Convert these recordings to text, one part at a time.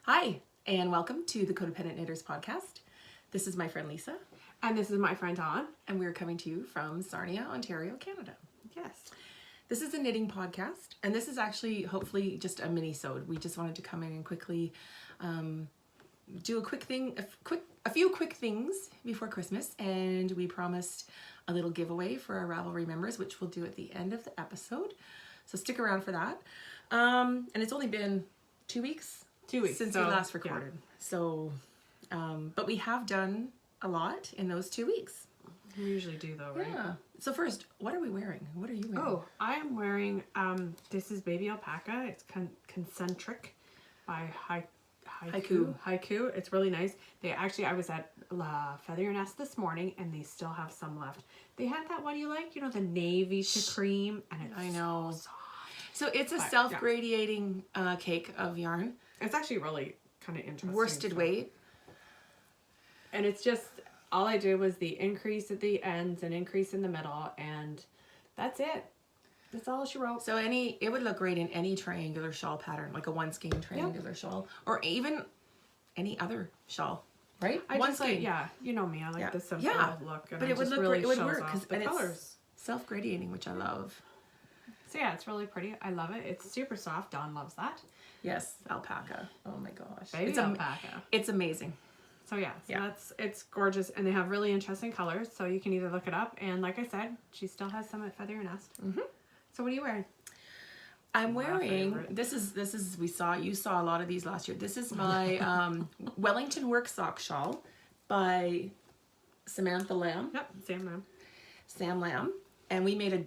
Hi, and welcome to the Codependent Knitters podcast. This is my friend Lisa. And this is my friend Dawn. And we're coming to you from Sarnia, Ontario, Canada. Yes. This is a knitting podcast, and this is actually hopefully just a mini-sode. We just wanted to come in and quickly do a few quick things before Christmas, and we promised a little giveaway for our Ravelry members, which we'll do at the end of the episode. So stick around for that. And it's only been 2 weeks. 2 weeks since we last recorded. Yeah. So, but we have done a lot in those 2 weeks. We usually do though, right? Yeah. So first, what are we wearing? What are you wearing? Oh, I am wearing, this is Baby Alpaca. It's Concentric by Haiku. It's really nice. I was at Feather Nest this morning and they still have some left. They had that one you like, the navy to cream, and it's so soft. So it's a self-gradiating cake of yarn. It's actually really kind of interesting. Worsted weight. And it's just, all I did was the increase at the ends and increase in the middle, and that's it. That's all she wrote. So it would look great in any triangular shawl pattern, like a one skein triangular shawl, or even any other shawl, right? One skein. Yeah, you know me, I like the simple look. And but it would look great. It would work because the colors. Self-gradiating, which I love. So yeah, it's really pretty. I love it. It's super soft. Dawn loves that. Yes, alpaca. Oh my gosh. Baby alpaca. It's amazing. So yeah, it's gorgeous, and they have really interesting colors. So you can either look it up, and like I said, she still has some at Feather Nest. Mm-hmm. So what are you wearing? I'm wearing you saw a lot of these last year. This is my Wellington work sock shawl by Samantha Lamb. Yep, Sam Lamb, and we made a.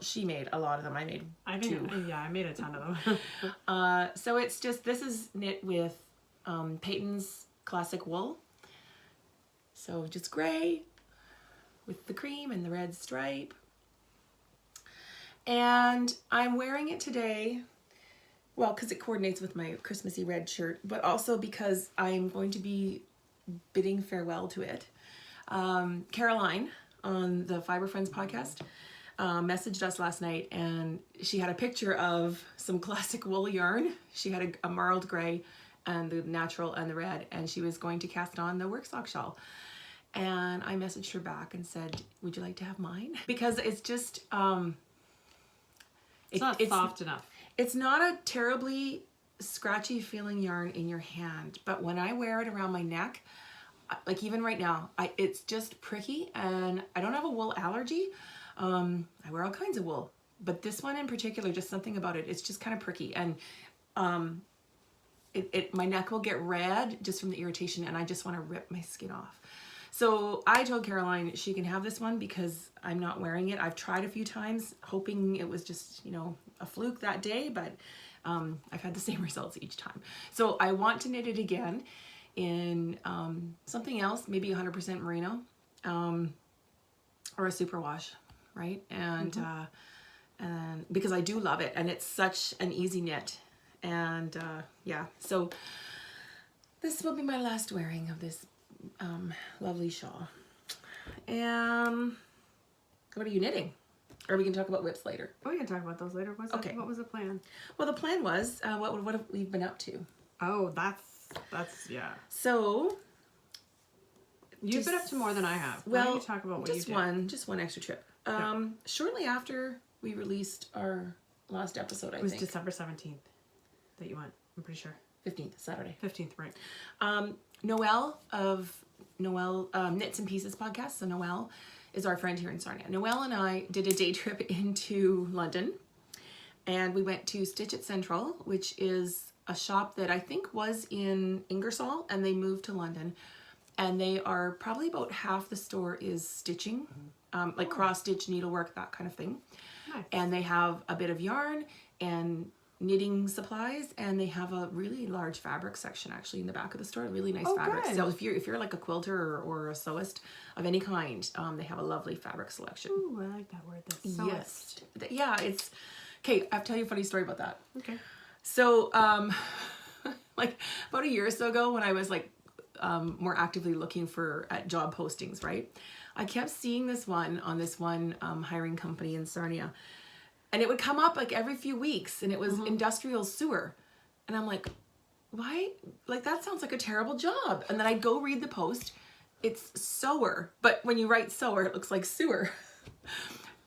She made a lot of them. I made two. Yeah, I made a ton of them. So this is knit with Peyton's classic wool. So just gray with the cream and the red stripe. And I'm wearing it today, well, because it coordinates with my Christmassy red shirt, but also because I'm going to be bidding farewell to it. Caroline on the Fiber Friends podcast messaged us last night, and she had a picture of some classic wool yarn. She had a marled gray and the natural and the red, and she was going to cast on the work sock shawl. And I messaged her back and said, would you like to have mine? Because it's just it's not soft enough. It's not a terribly scratchy feeling yarn in your hand, but when I wear it around my neck, like even right now, it's just pricky, and I don't have a wool allergy. I wear all kinds of wool, but this one in particular, just something about it, it's just kind of pricky, and my neck will get red just from the irritation, and I just want to rip my skin off. So I told Caroline she can have this one because I'm not wearing it. I've tried a few times hoping it was just, a fluke that day, but I've had the same results each time. So I want to knit it again in something else, maybe 100% merino, or a superwash, right? And and because I do love it, and it's such an easy knit, and so this will be my last wearing of this lovely shawl. And what are you knitting? Or we can talk about whips later. We can talk about those later. What was the plan? Well, the plan was what have we been up to? Oh, that's yeah. So you've been up to more than I have. Why don't you talk about what you did? Just one extra trip. Shortly after we released our last episode, it was December 17th that you went. I'm pretty sure. 15th, Saturday. 15th, right. Noelle of Noelle Knits and Pieces podcast. So Noelle is our friend here in Sarnia. Noelle and I did a day trip into London, and we went to Stitch at Central, which is a shop that I think was in Ingersoll, and they moved to London, and they are probably about half the store is stitching, like cross-stitch, needlework, that kind of thing. Nice. And they have a bit of yarn and knitting supplies, and they have a really large fabric section actually in the back of the store. Really nice fabrics. Good. So if you're like a quilter or a sewist of any kind, they have a lovely fabric selection. Ooh, I like that word. That's sewist. Yes. Yeah, it's okay. I have to tell you a funny story about that. Okay. So like about a year or so ago, when I was like more actively looking at job postings, right? I kept seeing this one on this one hiring company in Sarnia. And it would come up like every few weeks, and it was industrial sewer. And I'm like, why, like, that sounds like a terrible job. And then I'd go read the post. It's sewer, but when you write sewer, it looks like sewer.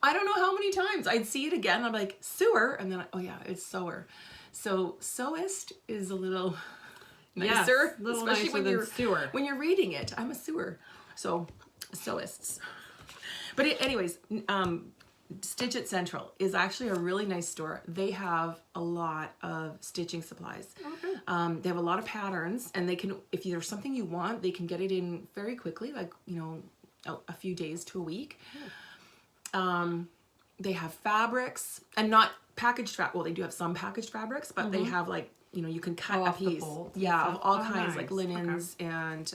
I don't know how many times I'd see it again. I'm like, sewer, and then, oh yeah, it's sewer. So sewist is a little nicer, little especially nicer when than you're sewer. when you're reading it. I'm a sewer, so sewists. But anyways, Stitch It Central is actually a really nice store. They have a lot of stitching supplies. Okay. They have a lot of patterns, and they can, if there's something you want, they can get it in very quickly, like, you know, a few days to a week. They have fabrics, and not packaged well, they do have some packaged fabrics, but they have, like, you know, you can cut a piece. Yeah, of all kinds, like linens and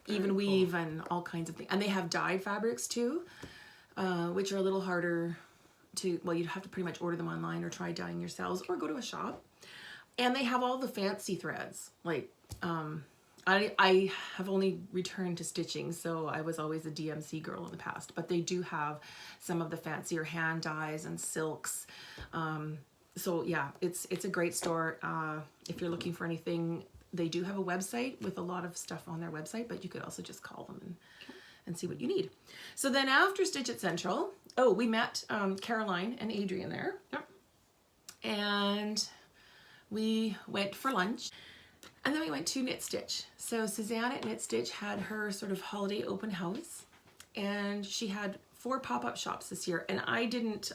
even weave and all kinds of things. And they have dyed fabrics too, which are a little harder to, well, you'd have to pretty much order them online or try dyeing yourselves or go to a shop. And they have all the fancy threads. Like, I have only returned to stitching, so I was always a DMC girl in the past, but they do have some of the fancier hand dyes and silks. So yeah, it's a great store. If you're looking for anything, they do have a website with a lot of stuff on their website, but you could also just call them and see what you need. So then after Stitch It Central, we met Caroline and Adrian there. Yep. And we went for lunch. And then we went to Knit Stitch. So Suzanne at Knit Stitch had her sort of holiday open house, and she had 4 pop-up shops this year. And I didn't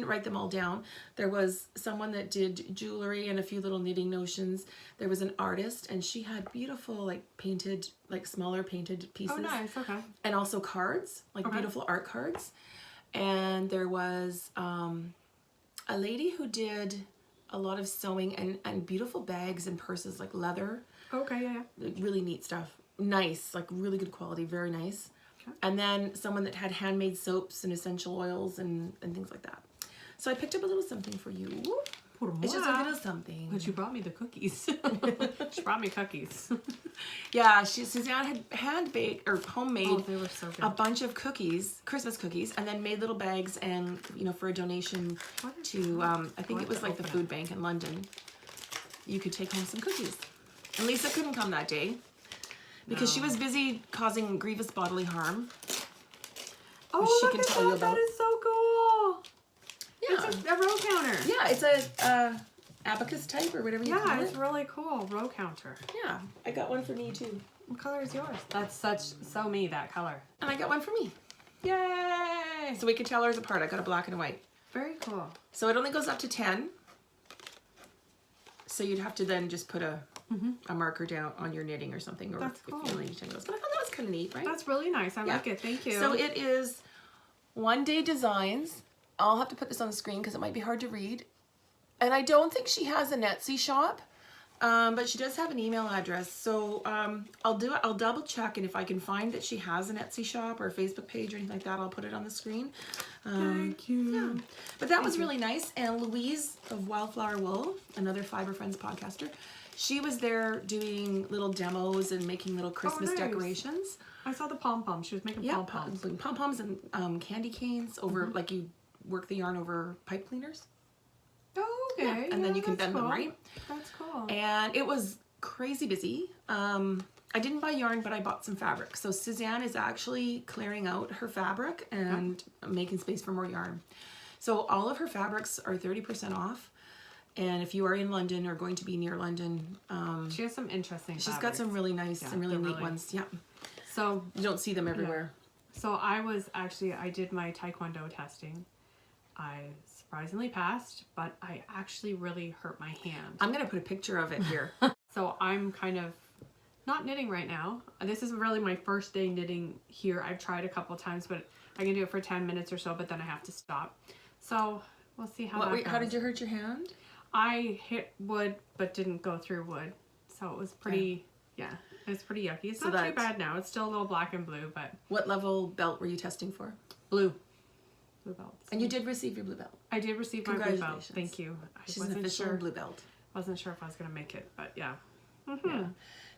write them all down. There was someone that did jewelry and a few little knitting notions. There was an artist, and she had beautiful, like, painted, like, smaller painted pieces. Oh, nice. Okay. And also cards, like beautiful art cards. And there was a lady who did a lot of sewing and beautiful bags and purses, like leather. Okay, yeah. Like really neat stuff. Nice, like really good quality, very nice. Okay. And then someone that had handmade soaps and essential oils and things like that. So I picked up a little something for you. It's just a little something. But you brought me the cookies. She brought me cookies. Yeah, Suzanne had hand-baked or homemade they were so good. a bunch of cookies, Christmas cookies, and then made little bags and, you know, for a donation to, I think it was like the food bank in London. You could take home some cookies. And Lisa couldn't come that day because she was busy causing grievous bodily harm. Oh, she can tell you about. That is so cool. Yeah. It's a row counter. Yeah, it's a abacus type or whatever you call it. Yeah, it's really cool. Row counter. Yeah, I got one for me too. What color is yours? That's so me, that color. And I got one for me. Yay! So we can tell ours apart. I got a black and a white. Very cool. So it only goes up to 10. So you'd have to then just put a marker down on your knitting or something. Or That's if cool. you only need 10 rows. But I thought that was kind of neat, right? That's really nice. I like it. Thank you. So it is One Day Designs. I'll have to put this on the screen because it might be hard to read. And I don't think she has an Etsy shop, but she does have an email address. So I'll double check, and if I can find that she has an Etsy shop or a Facebook page or anything like that, I'll put it on the screen. Thank you. Yeah. But that was really nice. And Louise of Wildflower Wool, another Fiber Friends podcaster, she was there doing little demos and making little Christmas decorations. I saw the pom-poms. She was making pom-poms. Pom-poms and candy canes over, like you work the yarn over pipe cleaners. Oh, okay. Yeah. And then you can bend them, right? That's cool. And it was crazy busy. I didn't buy yarn, but I bought some fabric. So Suzanne is actually clearing out her fabric and making space for more yarn. So all of her fabrics are 30% off. And if you are in London or going to be near London, she has some interesting she's got some really nice and really neat ones. Yeah. So you don't see them everywhere. So I did my Taekwondo testing. I surprisingly passed, but I actually really hurt my hand. I'm going to put a picture of it here. So I'm kind of not knitting right now. This is really my first day knitting here. I've tried a couple times, but I can do it for 10 minutes or so, but then I have to stop. So we'll see how that goes. How did you hurt your hand? I hit wood, but didn't go through wood. So it was pretty, it was pretty yucky. It's not too bad now. It's still a little black and blue, but. What level belt were you testing for? Blue. Blue belt. And you did receive your blue belt. I did receive my blue belt. Thank you. She's an official blue belt. Wasn't sure if I was going to make it, but yeah. Yeah.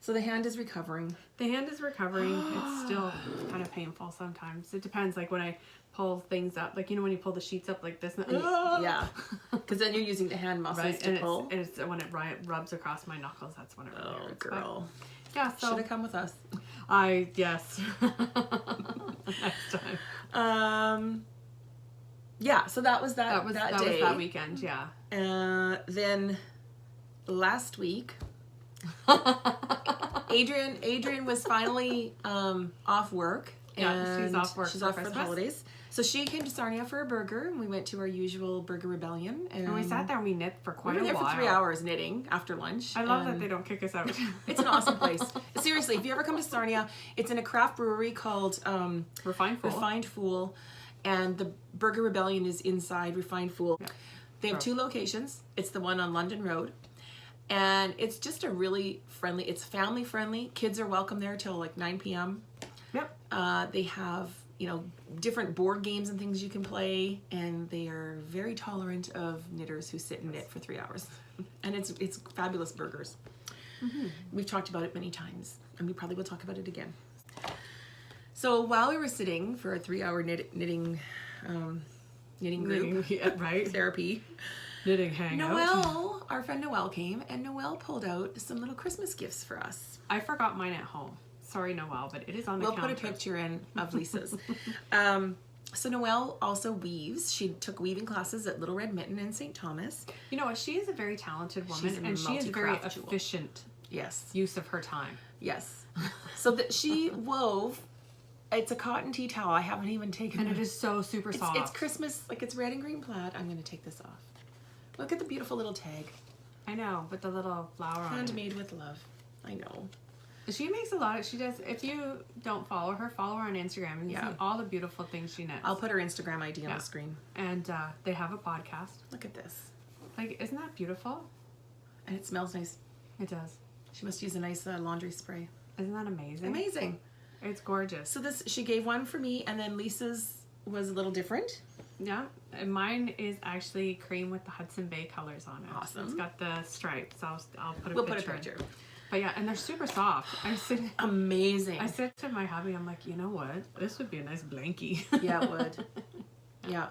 So the hand is recovering. The hand is recovering. It's still kind of painful sometimes. It depends. Like when I pull things up, like, you know, when you pull the sheets up like this. Yeah. Because then you're using the hand muscles Right, to and pull. it's when it rubs across my knuckles. That's when it really Oh, hurts. girl. But, yeah, so Should have come with us. yes. Next time. Yeah, so that was that day. Was that weekend, yeah. Then last week, Adrian was finally off work. Yeah, and she's off work. She's off for the holidays. So she came to Sarnia for a burger, and we went to our usual burger rebellion. And we sat there and we knit for quite a while. We were there for 3 hours knitting after lunch. I love that they don't kick us out. It's an awesome place. Seriously, if you ever come to Sarnia, it's in a craft brewery called Refined Fool. And the Burger Rebellion is inside Refined Fool. Yeah. They have 2 locations. It's the one on London Road. And it's just a really friendly, it's family friendly. Kids are welcome there till like 9 p.m. Yep. They have, you know, different board games and things you can play. And they are very tolerant of knitters who sit and knit for 3 hours. And it's fabulous burgers. Mm-hmm. We've talked about it many times. And we probably will talk about it again. So while we were sitting for a 3-hour knitting group, yeah, right? therapy, knitting hangout. Noelle, our friend Noelle came, and Noelle pulled out some little Christmas gifts for us. I forgot mine at home. Sorry, Noelle, but it is on the counter. We'll put a picture in of Lisa's. So Noelle also weaves. She took weaving classes at Little Red Mitten in St. Thomas. You know what? She is a very talented woman, and she is very efficient. Yes. Use of her time. Yes. So that she wove. It's a cotton tea towel. I haven't even taken it. And it is so super soft. It's Christmas, like it's red and green plaid. I'm going to take this off. Look at the beautiful little tag. I know, with the little flower on it. Handmade with love. I know. She makes a lot of, she does, if you don't follow her on Instagram and you see all the beautiful things she knits. I'll put her Instagram ID on the screen. And they have a podcast. Look at this. Like, isn't that beautiful? And it smells nice. It does. She must use a nice laundry spray. Isn't that amazing? Amazing. It's gorgeous. So she gave one for me, and then Lisa's was a little different. Yeah, and mine is actually cream with the Hudson Bay colors on it. Awesome. It's got the stripes. I'll put a We'll picture. put a picture. But yeah, and they're super soft. Amazing. I said to my hubby, I'm like, you know what? This would be a nice blankie. Yeah, it would. Yeah.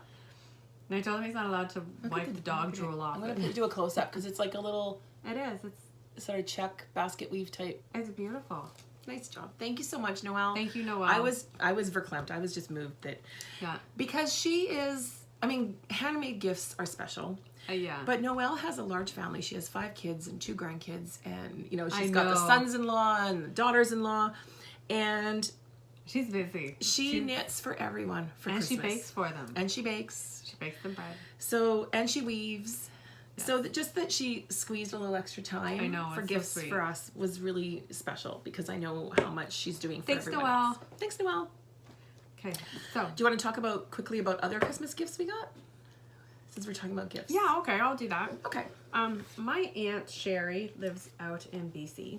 And I told him he's not allowed to wipe the dog drool off. I'm going to do a close-up because it's like a little... It is. It's sort of check basket weave type. It's beautiful. Nice job. Thank you so much, Noelle. Thank you, Noelle. I was verklempt. I was just moved that. Yeah. Because she is, I mean, handmade gifts are special. Yeah. But Noelle has a large family. She has 5 kids and 2 grandkids, and you know she's I got the know. sons-in-law and the daughters-in-law, and she's busy. She knits for everyone for and Christmas. She bakes for them. And she bakes. She bakes them bread. So and she weaves. Yes. So just that she squeezed a little extra time for gifts for us was really special because I know how much she's doing for everyone else. Thanks, Noelle. Okay, so do you want to talk quickly about other Christmas gifts we got? Since we're talking about gifts. Yeah, okay, I'll do that. Okay. My Aunt Sherry lives out in BC,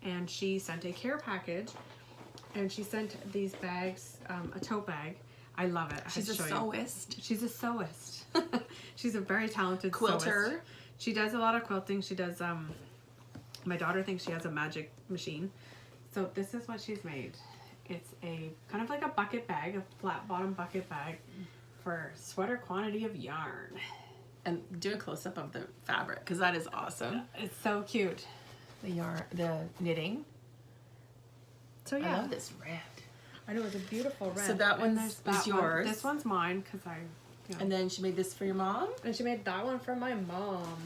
and she sent a care package, and she sent these bags, a tote bag. I love it. She's a sewist. She's a sewist. She's a very talented quilter. Sewist. She does a lot of quilting. She does, my daughter thinks she has a magic machine. So this is what she's made. It's a kind of like a bucket bag, a flat bottom bucket bag for sweater quantity of yarn. And do a close-up of the fabric because that is awesome. It's so cute. The knitting. So yeah. I love this red. I know, it's a beautiful red. So that one's yours. This one's mine because I... You know. And then she made this for your mom? And she made that one for my mom.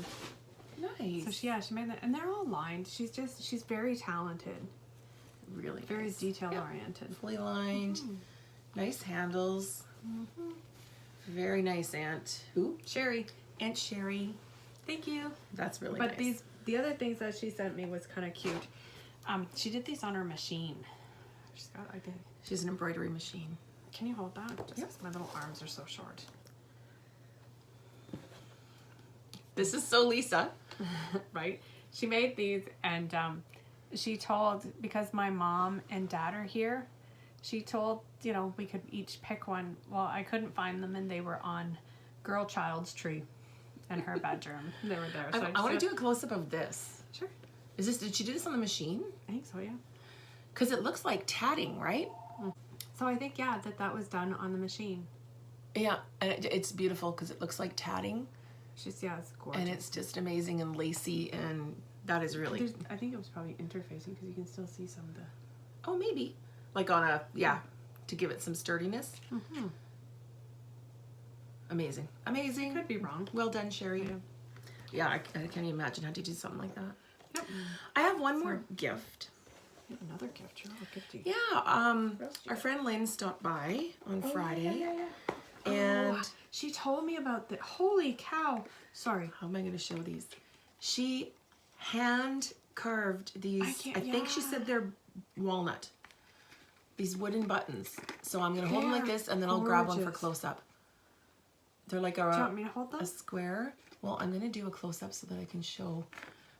Nice. So she made that. And they're all lined. She's very talented. Really very nice. Detail-oriented. Yep. Fully lined. Mm-hmm. Nice handles. Mm-hmm. Very nice, Aunt. Who? Sherry. Aunt Sherry. Thank you. That's really nice. But the other things that she sent me was kind of cute. She did these on her machine. She's an embroidery machine. Can you hold that? Just yep. My little arms are so short. This is so Lisa. Right? She made these and she told, because my mom and dad are here, she told, we could each pick one. Well, I couldn't find them and they were on girl child's tree in her bedroom. They were there. So I want to do a close-up of this. Sure. Did she do this on the machine? I think so, yeah. Because it looks like tatting, right? So I think, yeah, that was done on the machine. Yeah, and it's beautiful because it looks like tatting. Yeah, it's gorgeous. And it's just amazing and lacy, and that is really... I think it was probably interfacing because you can still see some of the... Oh, maybe. Like on a, yeah, to give it some sturdiness. Mm-hmm. Amazing. Amazing. Could be wrong. Well done, Sherry. Yeah, I can't even imagine how to do something like that. Yep. I have one more gift. Another gift. You're all gifty. Yeah, our friend Lynn stopped by on Friday. Yeah. And she told me about the... Holy cow. Sorry. how am I going to show these? She hand carved these. I think she said they're walnut. These wooden buttons. So I'm going to hold them like this, and then I'll grab one for close up. They're like Do you want me to hold them? a square. Well, I'm going to do a close up so that I can show,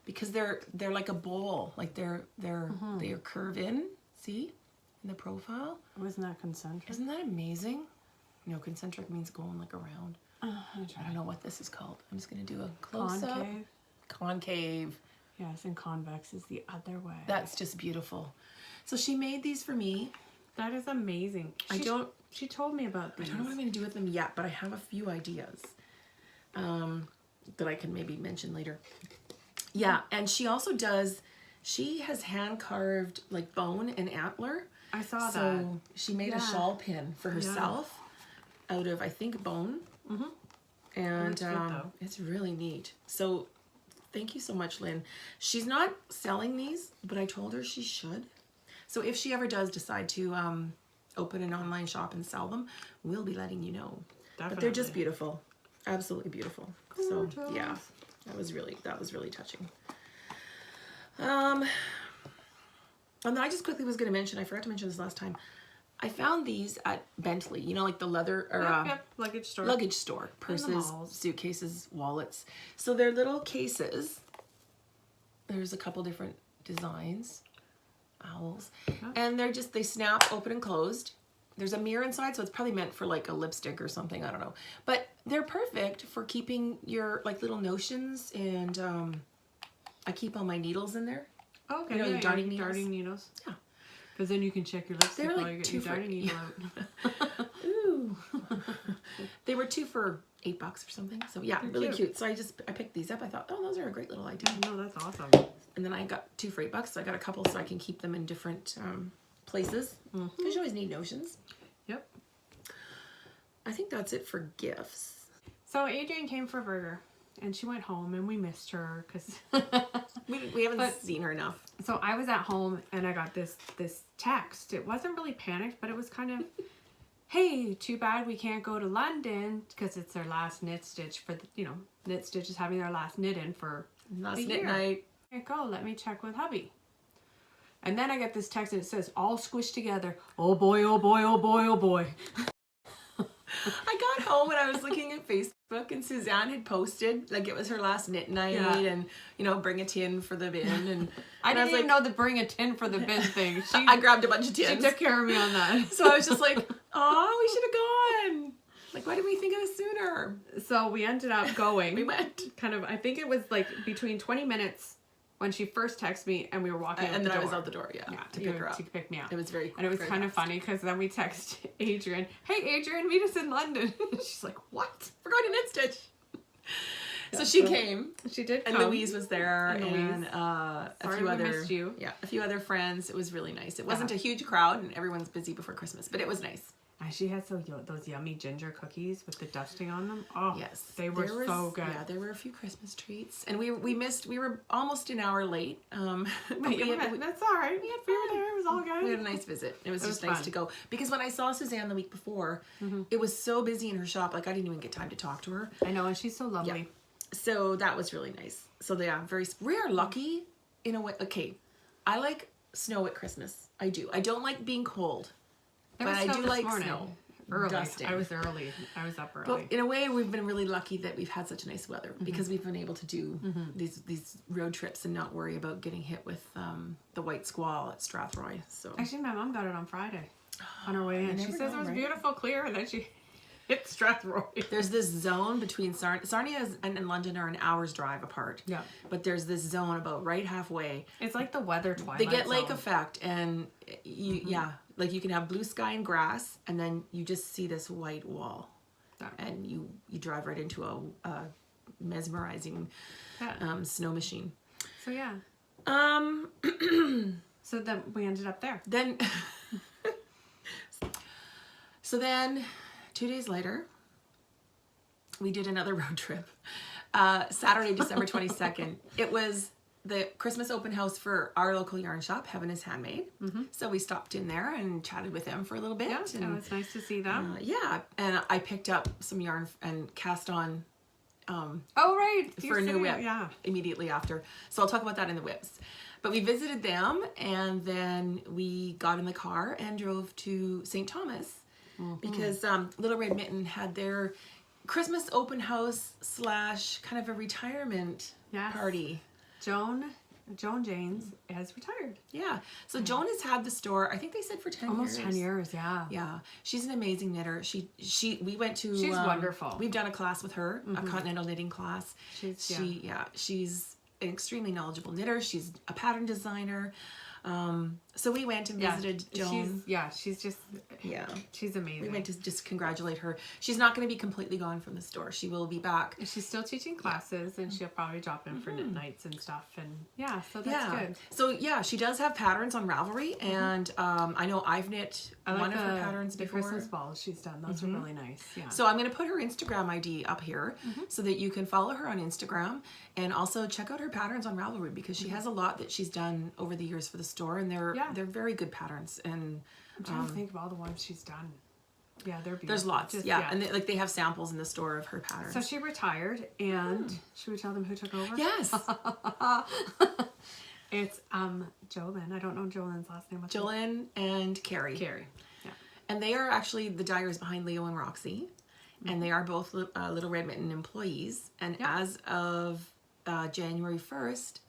because they're like a bowl. Like they curve in. See, in the profile. Wasn't that concentric? Isn't that amazing? No, concentric means going like around. I don't know what this is called. I'm just going to do a close up. Concave. Yes, and convex is the other way. That's just beautiful. So she made these for me. That is amazing. She told me about these. I don't know what I'm going to do with them yet, but I have a few ideas that I can maybe mention later. Yeah, and she also she has hand carved like bone and antler. I saw that. So she made a shawl pin for herself out of, I think, bone. Mm-hmm. And it's really neat. So thank you so much, Lynn. She's not selling these, but I told her she should. So if she ever does decide to open an online shop and sell them, we'll be letting you know. Definitely. But they're just beautiful. Absolutely beautiful. Gorgeous. So yeah, that was really touching. And then I just quickly was going to mention, I forgot to mention this last time, I found these at Bentley, you know, like the leather or luggage store, purses, suitcases, wallets. So they're little cases. There's a couple different designs, owls, and they snap open and closed. There's a mirror inside, so it's probably meant for like a lipstick or something, I don't know. But they're perfect for keeping your like little notions, and I keep all my needles in there. Oh, okay, you know, the darning needles. Darning needles. Yeah. Because then you can check your lipstick They were while you get your darning needle out. Ooh. They were 2 for $8 or something. So yeah, they're really cute. So I picked these up. I thought, oh, those are a great little idea. No, that's awesome. And then I got 2 for $8. So I got a couple so I can keep them in different places. Because you always need notions. Yep. I think that's it for gifts. So Adrian came for a burger. And she went home, and we missed her because we haven't seen her enough. So I was at home, and I got this text. It wasn't really panicked, but it was kind of, hey, too bad we can't go to London because it's their last knit stitch for the, Knit Stitch is having their last knit in for last the knit year. night. Can't go. Let me check with hubby. And then I get this text, and it says all squished together. Oh boy! Oh boy! Oh boy! Oh boy! I got home and I was looking at Facebook, and Suzanne had posted like it was her last knit night, and bring a tin for the bin, and I didn't even know the bring a tin for the bin thing. I grabbed a bunch of tins. She took care of me on that. So I was just like, oh, we should have gone. Like, why didn't we think of it sooner? So we ended up going. We went. Kind of, I think it was like between 20 minutes when she first texted me, and we were walking out and the then door. I was out the door, to pick her up. To pick me up. It was very And it was kind of funny because then we text Adrian, hey Adrian, meet us in London. She's like, what? We're going to Knit Stitch. So she came. She did come. And Louise was there, and a few other missed you. Yeah, a few other friends. It was really nice. It wasn't a huge crowd, and everyone's busy before Christmas, but it was nice. And she had those yummy ginger cookies with the dusting on them. Oh, yes, they were so good. Yeah, there were a few Christmas treats, and we were almost an hour late. That's all right. We were there. It was all good. We had a nice visit. It was just nice to go, because when I saw Suzanne the week before, it was so busy in her shop, like I didn't even get time to talk to her. I know, and she's so lovely. Yeah. So that was really nice. So yeah, we are lucky in a way. Okay, I like snow at Christmas. I do. I don't like being cold. But I do like snow. Early. Dusting. I was early. I was up early. But in a way, we've been really lucky that we've had such nice weather, because we've been able to do these road trips and not worry about getting hit with the white squall at Strathroy. So actually, my mom got it on Friday on her way in. She says it was beautiful, clear, and then It's Strathroy. There's this zone between Sarnia and London are an hour's drive apart. Yeah. But there's this zone about right halfway. It's like the weather twilight They get lake zone. effect, and like you can have blue sky and grass, and then you just see this white wall, and you drive right into a mesmerizing snow machine. So yeah. So then we ended up there. Then, so then 2 days later, we did another road trip. Saturday, December 22nd. It was the Christmas open house for our local yarn shop, Heaven is Handmade. So we stopped in there and chatted with them for a little bit. Yeah, and, it was nice to see them. yeah, and I picked up some yarn and cast on Oh, right. for a new whip Yeah. immediately after. So I'll talk about that in the whips. But we visited them, and then we got in the car and drove to St. Thomas because Little Red Mitten had their Christmas open house / kind of a retirement party. Joan Janes has retired. Yeah. So Joan has had the store, I think they said for 10 years. Almost 10 years, yeah. Yeah. She's an amazing knitter. We went to... She's wonderful. We've done a class with her, a continental knitting class. She's an extremely knowledgeable knitter. She's a pattern designer. So we went and visited Joan. She's amazing. We went to just congratulate her. She's not going to be completely gone from the store. She will be back. She's still teaching classes, and she'll probably drop in for knit nights and stuff. And so that's good. So she does have patterns on Ravelry, and I know I've knit one of her patterns the before. Christmas balls she's done. Those are really nice. Yeah. So I'm going to put her Instagram ID up here so that you can follow her on Instagram and also check out her patterns on Ravelry, because she has a lot that she's done over the years for the store, and they're very good patterns. And I'm trying to think of all the ones she's done. Yeah, they're beautiful. There's lots. And they have samples in the store of her patterns. So she retired, and should we tell them who took over? Yes. It's Jolyn. I don't know Jolyn's last name. Jolyn and Carrie. Carrie. Yeah. And they are actually the dyers behind Leo and Roxy. And they are both Little Red Mitten employees. And as of January 1st,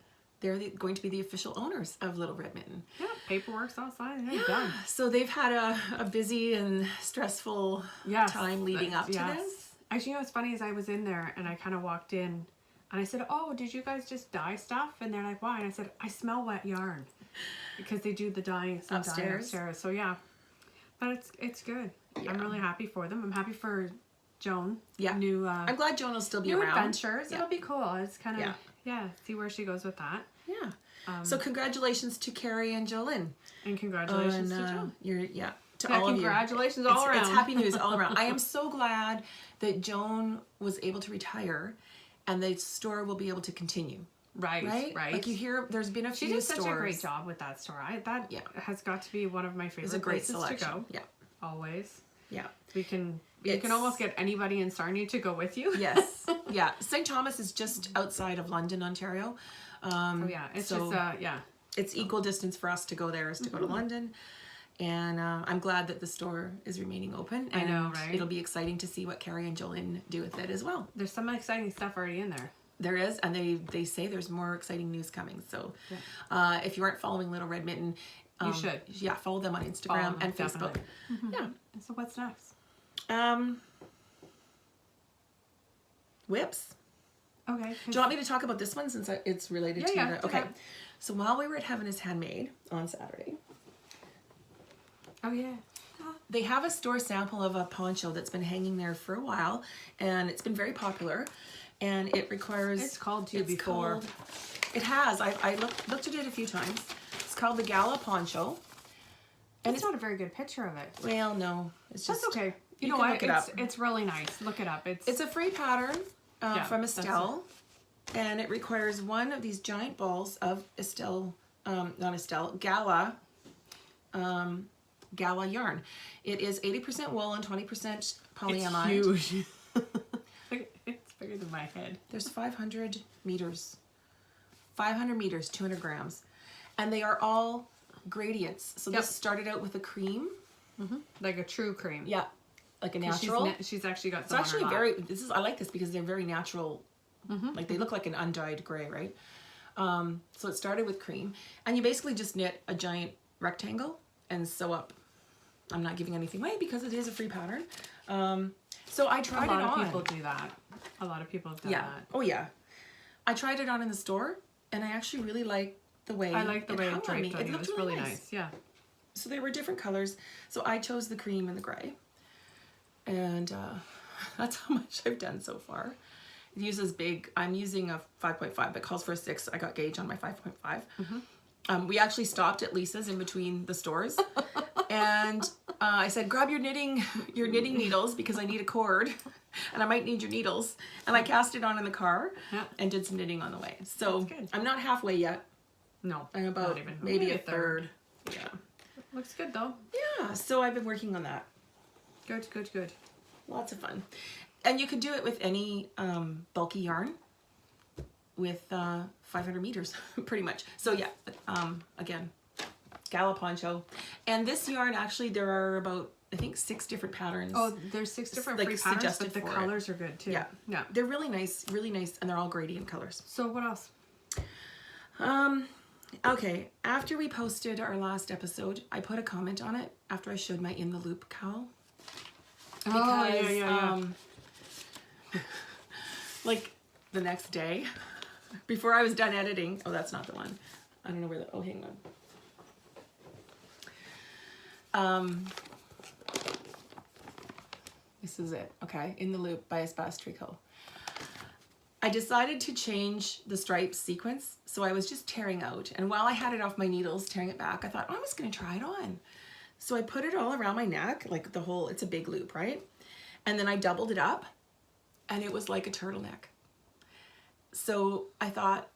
they're going to be the official owners of Little Red Mitten. Yeah, paperwork's all signed. They're done. So they've had a busy and stressful time leading up to this. Actually, you know what's funny is I was in there and I kind of walked in and I said, "Oh, did you guys just dye stuff?" And they're like, "Why?" And I said, "I smell wet yarn," because they do the dyeing upstairs. So yeah, but it's good. Yeah. I'm really happy for them. I'm happy for Joan. Yeah. I'm glad Joan will still be new around. Adventures. Yeah. It'll be cool. It's kind of see where she goes with that. Yeah. So congratulations to Carrie and Jolyn. And congratulations to Joan. To all of you. Congratulations all around. It's happy news all around. I am so glad that Joan was able to retire, and the store will be able to continue. Right. Like you hear, there's been a few stores. She did such a great job with that store. That has got to be one of my favorite places to go. Yeah. Always. Yeah. You can almost get anybody in Sarnia to go with you. Yes. Yeah. St. Thomas is just outside of London, Ontario. It's equal distance for us to go there as to go to London. And I'm glad that the store is remaining open. And I know, right? It'll be exciting to see what Carrie and Jolyn do with it as well. There's some exciting stuff already in there. There is, and they say there's more exciting news coming. So if you aren't following Little Red Mitten, you should. Yeah, follow them on Instagram and Facebook. Yeah. So what's next? Whips. Okay. Do you want me to talk about this one since it's related to the... Okay. So while we were at Heaven is Handmade on Saturday... Oh, yeah. They have a store sample of a poncho that's been hanging there for a while, and it's been very popular, and it requires... It's called before. It has. I looked at it a few times. It's called the Gala Poncho. And it's not a very good picture of it. Well, no. It's just... That's okay. You know what? It's really nice. Look it up. It's a free pattern from Estelle, and it requires one of these giant balls of Gala yarn. It is 80% wool and 20% polyamide. It's huge. It's bigger than my head. There's 500 meters. 500 meters, 200 grams. And they are all gradients. So this started out with a cream. Like a true cream. Yeah. Like a natural. She's actually got some. It's actually I like this because they're very natural. Like they look like an undyed gray, right? So it started with cream. And you basically just knit a giant rectangle and sew up. I'm not giving anything away because it is a free pattern. So I tried it on. A lot of people do that. A lot of people have done that. Oh yeah. I tried it on in the store, and I actually really like the way I like the way it hung on me. draped on you. It was really nice. Yeah. So they were different colors. So I chose the cream and the gray. And that's how much I've done so far. It uses big. I'm using a 5.5, but calls for a 6. I got gauge on my 5.5. We actually stopped at Lisa's in between the stores. And I said, grab your knitting needles because I need a cord and I might need your needles. And I cast it on in the car and did some knitting on the way. So I'm not halfway yet. No, I'm about maybe a third. Yeah. Looks good though. Yeah, so I've been working on that. Good, good, good. Lots of fun. And you can do it with any bulky yarn with 500 meters, pretty much. So yeah, again, gala poncho. And this yarn, actually, there are about, I think, 6 different patterns. Oh, there's 6 different like free patterns, suggested but the colors are good too. Yeah. Yeah. They're really nice, and they're all gradient colors. So what else? Okay, after we posted our last episode, I put a comment on it after I showed my in the loop cowl. Because, like the next day, before I was done editing, oh, that's not the one. I don't know where oh, hang on. This is it, okay, in the loop by Espace Tricot. I decided to change the stripes sequence, so I was just tearing out. And while I had it off my needles, tearing it back, I thought, oh, I'm just gonna try it on. So I put it all around my neck, like the whole, it's a big loop, right? And then I doubled it up, and it was like a turtleneck. So I thought,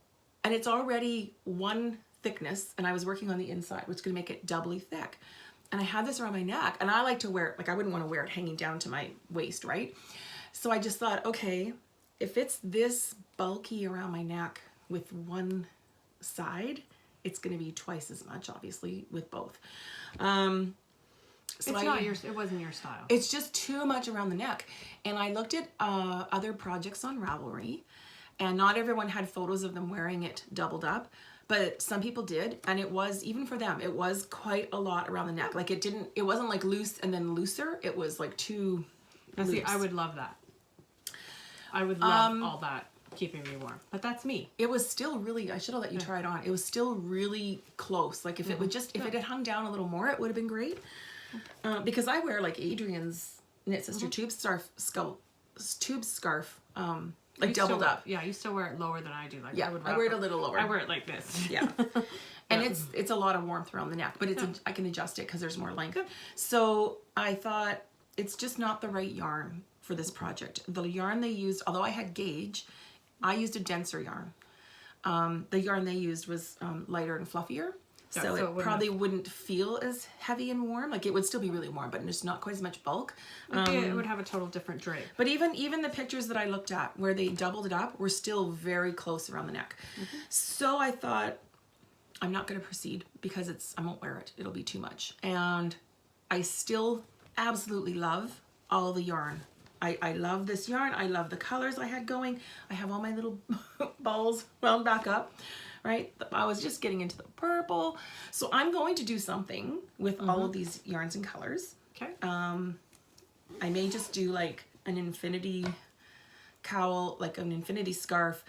and it's already one thickness, and I was working on the inside, which is gonna make it doubly thick. And I had this around my neck, and I like to wear it, like I wouldn't wanna wear it hanging down to my waist, right? So I just thought, okay, if it's this bulky around my neck with one side, it's going to be twice as much, obviously, with both. So it wasn't your style. It's just too much around the neck. And I looked at other projects on Ravelry, and not everyone had photos of them wearing it doubled up, but some people did, and it was, even for them, it was quite a lot around the neck. Like it wasn't like loose and then looser. It was like too loose. See, I would love that. I would love all that keeping me warm, but that's me. It was still really, I should have let you try it on. It was still really close. Like if it would just, if it had hung down a little more, it would have been great. Because I wear like Adrian's Knit Sister tube scarf, like doubled up. Yeah, you still wear it lower than I do. Like yeah, I wear it a little lower. I wear it like this. Yeah. And it's a lot of warmth around the neck, but it's I can adjust it because there's more length. So I thought it's just not the right yarn for this project. The yarn they used, although I had gauge, I used a denser yarn. The yarn they used was lighter and fluffier, so it probably wouldn't feel as heavy and warm. Like it would still be really warm, but it's not quite as much bulk. It would have a total different drape. But even the pictures that I looked at where they doubled it up were still very close around the neck. So I thought, I'm not going to proceed because I won't wear it. It'll be too much. And I still absolutely love all the yarn. I love this yarn. I love the colors I had going. I have all my little balls wound back up, right? I was just getting into the purple. So I'm going to do something with all of these yarns and colors. Okay. I may just do like an infinity cowl, like an infinity scarf,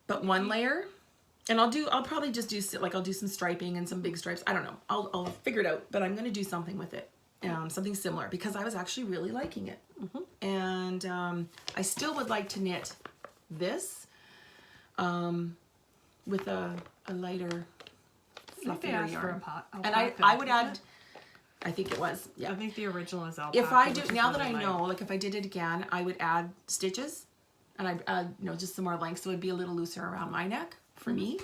but one layer. And I'll probably just do, like, I'll do some striping and some big stripes. I don't know. I'll figure it out, but I'm going to do something with it. Something similar because I was actually really liking it. And I still would like to knit this with a lighter, fluffier yarn. And I would add, I think it was, yeah. I think the original is alpaca. If I do, now that I know, like if I did it again, I would add stitches and I'd add, just some more length so it'd be a little looser around my neck for me.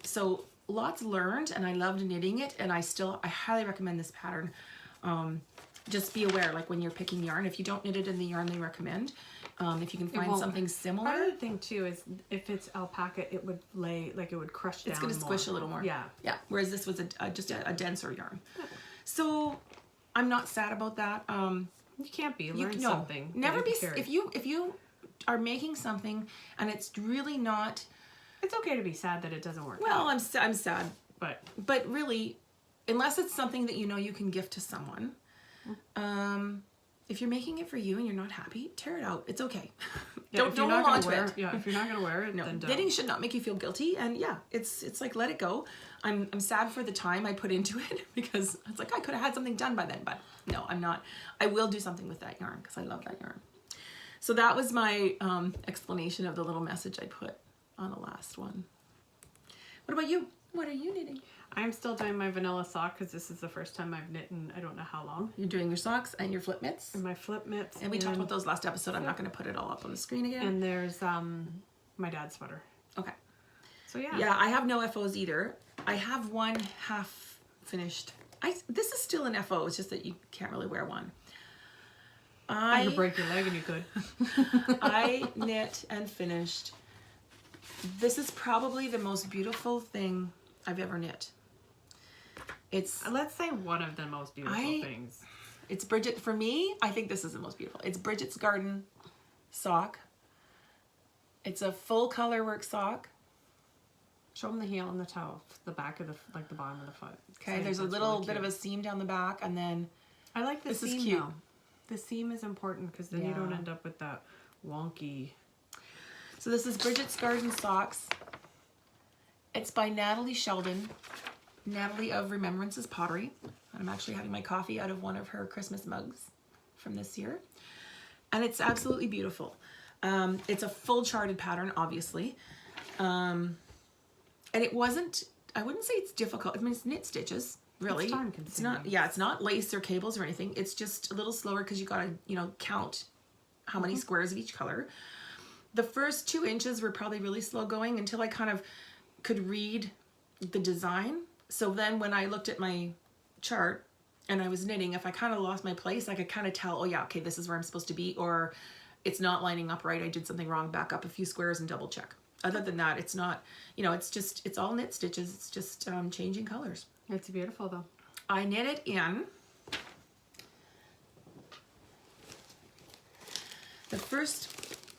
So lots learned, and I loved knitting it, and I highly recommend this pattern. Just be aware, like when you're picking yarn, if you don't knit it in the yarn they recommend, if you can find something similar. Part of the thing too is if it's alpaca, it would lay, like it would crush down. It's going to squish a little more. Yeah. Yeah. Whereas this was just a denser yarn. So I'm not sad about that. You can't be. Learn something. Never be. If you are making something and it's really not. It's okay to be sad that it doesn't work. Well, I'm sad, but really, unless it's something that you can gift to someone, if you're making it for you and you're not happy, tear it out. It's okay. Yeah, don't hold on to it. Yeah, if you're not gonna wear it, No, then don't. knitting should not make you feel guilty. And yeah, it's like, let it go. I'm sad for the time I put into it because it's like I could have had something done by then, but no, I'm not. I will do something with that yarn because I love that yarn. So that was my explanation of the little message I put on the last one. What about you? What are you knitting? I'm still doing my vanilla sock because this is the first time I've knit in I don't know how long. You're doing your socks and your flip mitts. And my flip mitts. And we talked about those last episode. I'm not going to put it all up on the screen again. And there's my dad's sweater. Okay. So yeah. Yeah, I have no FOs either. I have one half finished. This is still an FO. It's just that you can't really wear one. I could break your leg and you could. I knit and finished. This is probably the most beautiful thing I've ever knit. It's, let's say one of the most beautiful things. It's Bridget, for me, I think this is the most beautiful. It's Bridget's Garden sock. It's a full color work sock. Show them the heel and the toe, the back of the, like the bottom of the foot. Okay, there's a little bit of a seam down the back, and then I like the seam. This is cute. Though. The seam is important because then you don't end up with that wonky. So this is Bridget's Garden socks. It's by Natalie Sheldon. Natalie of Remembrances Pottery. I'm actually having my coffee out of one of her Christmas mugs from this year. And it's absolutely beautiful. It's a full charted pattern, obviously. And it wasn't, I wouldn't say it's difficult. I mean, it's knit stitches, really. It's time consuming. It's not, it's not lace or cables or anything. It's just a little slower because you gotta, count how many squares of each color. The first 2 inches were probably really slow going until I kind of could read the design. So then when I looked at my chart and I was knitting, if I kind of lost my place, I could kind of tell, oh yeah, okay, this is where I'm supposed to be, or it's not lining up right, I did something wrong, back up a few squares and double check. Other than that, it's not, it's all knit stitches. It's just changing colors. It's beautiful though. I knit it in the first,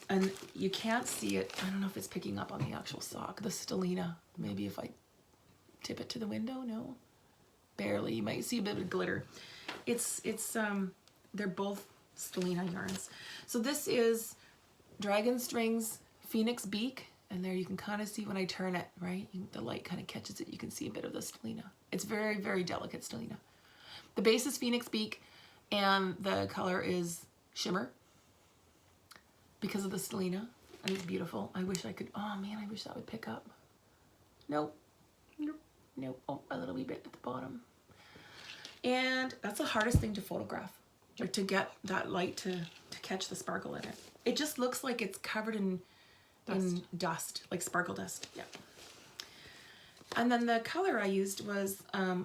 and you can't see it. I don't know if it's picking up on the actual sock, the stellina. Maybe if I tip it to the window, no, barely. You might see a bit of glitter. They're both stellina yarns. So this is Dragon Strings Phoenix Beak, and there you can kind of see when I turn it, right? The light kind of catches it. You can see a bit of the stellina. It's very, very delicate stellina. The base is Phoenix Beak, and the color is Shimmer because of the stellina, and it's beautiful. I wish I could, oh man, I wish that would pick up. Nope. Nope. Nope. Oh, a little wee bit at the bottom. And that's the hardest thing to photograph, or to get that light to catch the sparkle in it. It just looks like it's covered in dust, like sparkle dust. Yeah. And then the color I used was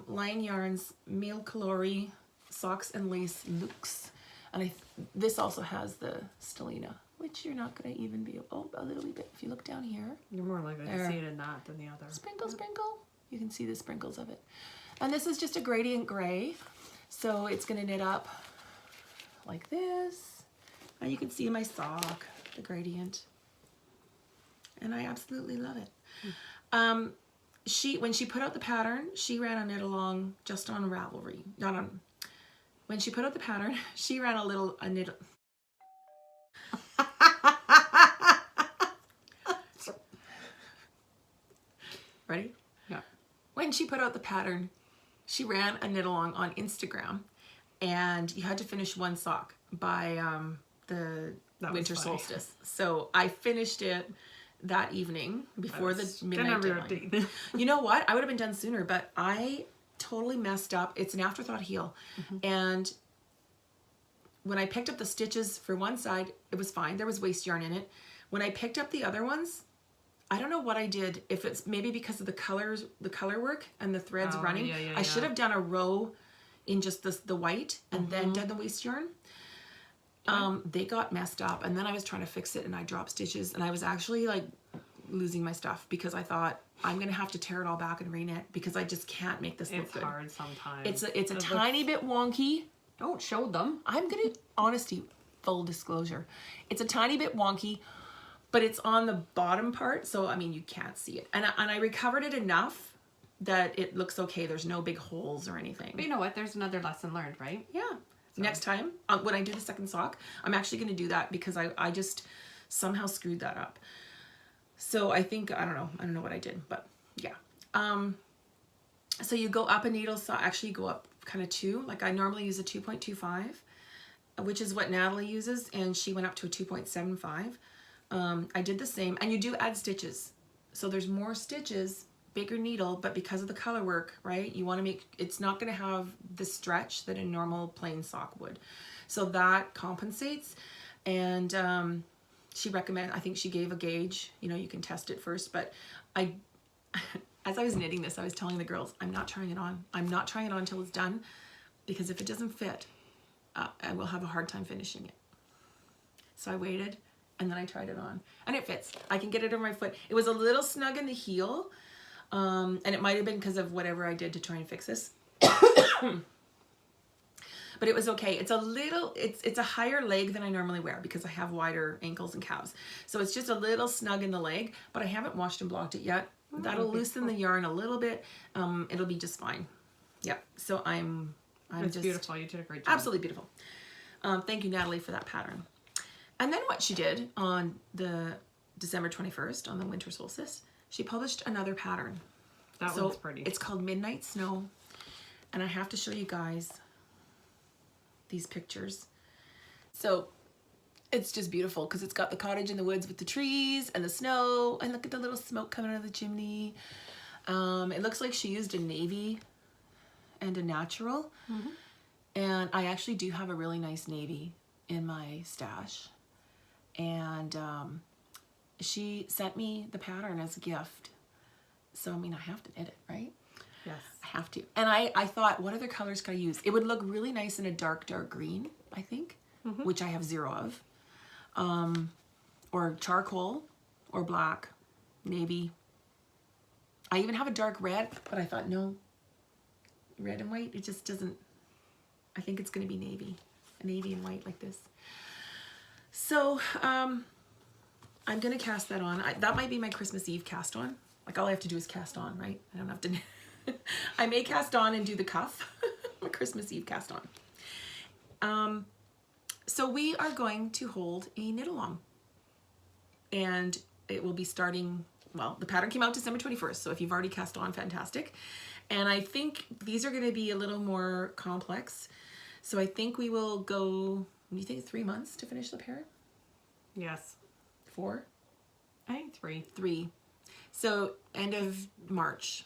Line Yarns Mille Calorie Socks and Lace Luxe. And this also has the stellina, which you're not going to even be, oh, a little wee bit. If you look down here. You're more likely to see it in that than the other. Sprinkle, sprinkle. You can see the sprinkles of it. And this is just a gradient gray. So it's going to knit up like this. And you can see my sock, the gradient. And I absolutely love it. When she put out the pattern, she ran a knit along just on Ravelry. When she put out the pattern, she ran a knit. Ready? Yeah. When she put out the pattern, she ran a knit along on Instagram, and you had to finish one sock by the winter solstice. So I finished it that evening before the midnight deadline. You know what? I would have been done sooner, but I totally messed up. It's an afterthought heel. And when I picked up the stitches for one side, it was fine. There was waste yarn in it. When I picked up the other ones, I don't know what I did. If it's maybe because of the colors, the color work and the threads running. I should have done a row in just the white and then done the waste yarn. They got messed up, and then I was trying to fix it and I dropped stitches, and I was actually like losing my stuff because I thought I'm gonna have to tear it all back and reknit because I just can't make this look good. It's hard sometimes. It's a tiny bit wonky. Don't show them. I'm gonna, honesty, full disclosure, it's a tiny bit wonky, but it's on the bottom part, so I mean you can't see it, and I recovered it enough that it looks okay. There's no big holes or anything. But you know what? There's another lesson learned, right? Yeah. Next time, when I do the second sock, I'm actually going to do that because I just somehow screwed that up. So I think, I don't know what I did, but yeah. So you go up a needle saw, actually you go up kind of 2, like I normally use a 2.25, which is what Natalie uses, and she went up to a 2.75. I did the same, and you do add stitches. So there's more stitches, bigger needle, but because of the color work, right, you want to make, it's not going to have the stretch that a normal plain sock would. So that compensates. And she recommended, I think she gave a gauge, you know, you can test it first, but as I was knitting this, I was telling the girls, I'm not trying it on. I'm not trying it on until it's done, because if it doesn't fit, I will have a hard time finishing it. So I waited, and then I tried it on, and it fits. I can get it over my foot. It was a little snug in the heel, and it might have been because of whatever I did to try and fix this. But it was okay. It's a little, it's a higher leg than I normally wear because I have wider ankles and calves. So it's just a little snug in the leg, but I haven't washed and blocked it yet. That'll loosen the yarn a little bit. It'll be just fine. Yep. So I'm It's just beautiful. You did a great job. absolutely beautiful. Thank you, Natalie, for that pattern. And then what she did on the December 21st, on the winter solstice, she published another pattern. That one's pretty. It's called Midnight Snow. And I have to show you guys these pictures. So it's just beautiful because it's got the cottage in the woods with the trees and the snow, and look at the little smoke coming out of the chimney. It looks like she used a navy and a natural. Mm-hmm. And I actually do have a really nice navy in my stash. And she sent me the pattern as a gift. So, I mean, I have to knit it, right? Yes. I have to. And I thought, what other colors could I use? It would look really nice in a dark, dark green, I think, which I have 0 of. Or charcoal, or black, navy. I even have a dark red, but I thought, no, red and white, it just doesn't, I think it's going to be navy. A navy and white like this. So, I'm going to cast that on. That might be my Christmas Eve cast on. Like, all I have to do is cast on, right? I don't have to... I may cast on and do the cuff. My Christmas Eve cast on. So we are going to hold a knit along. And it will be starting... Well, the pattern came out December 21st, so if you've already cast on, fantastic. And I think these are going to be a little more complex. So I think we will go... Do you think 3 months to finish the pair? Yes. 4? I think 3. 3. So end of March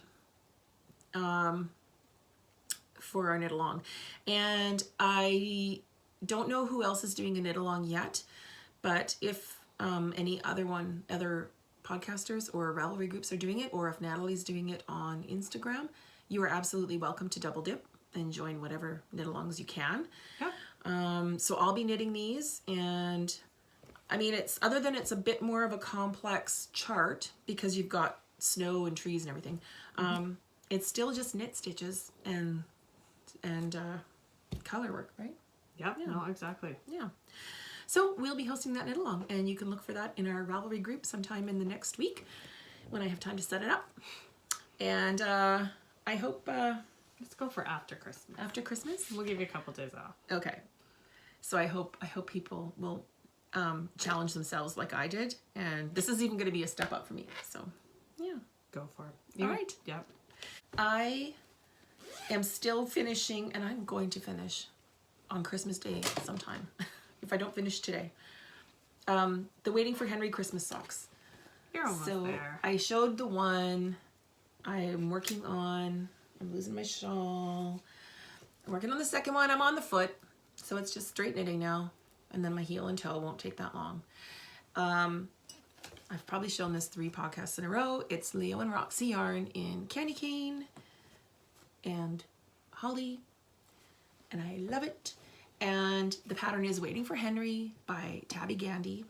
for our knit along. And I don't know who else is doing a knit along yet, but if any other podcasters or Ravelry groups are doing it, or if Natalie's doing it on Instagram, you are absolutely welcome to double dip and join whatever knit alongs you can. Yep. So I'll be knitting these, and I mean, it's other than it's a bit more of a complex chart because you've got snow and trees and everything. It's still just knit stitches and color work, right? Yep. Yeah. No, exactly. Yeah. So we'll be hosting that knit along, and you can look for that in our Ravelry group sometime in the next week when I have time to set it up. And I hope Let's go for after Christmas. after Christmas. We'll give you a couple days off. Okay. So I hope people will challenge themselves like I did, and this is even going to be a step up for me. So yeah. Go for it. All right. Yep. I am still finishing, and I'm going to finish on Christmas Day sometime if I don't finish today. The Waiting for Henry Christmas socks. You're almost there. I showed the one I'm working on. I'm losing my shawl. I'm working on the second one. I'm on the foot. So it's just straight knitting now. And then my heel and toe won't take that long. I've probably shown this 3 podcasts in a row. It's Leo and Roxy yarn in candy cane and holly. And I love it. And the pattern is Waiting for Henry by Tabby Gandy,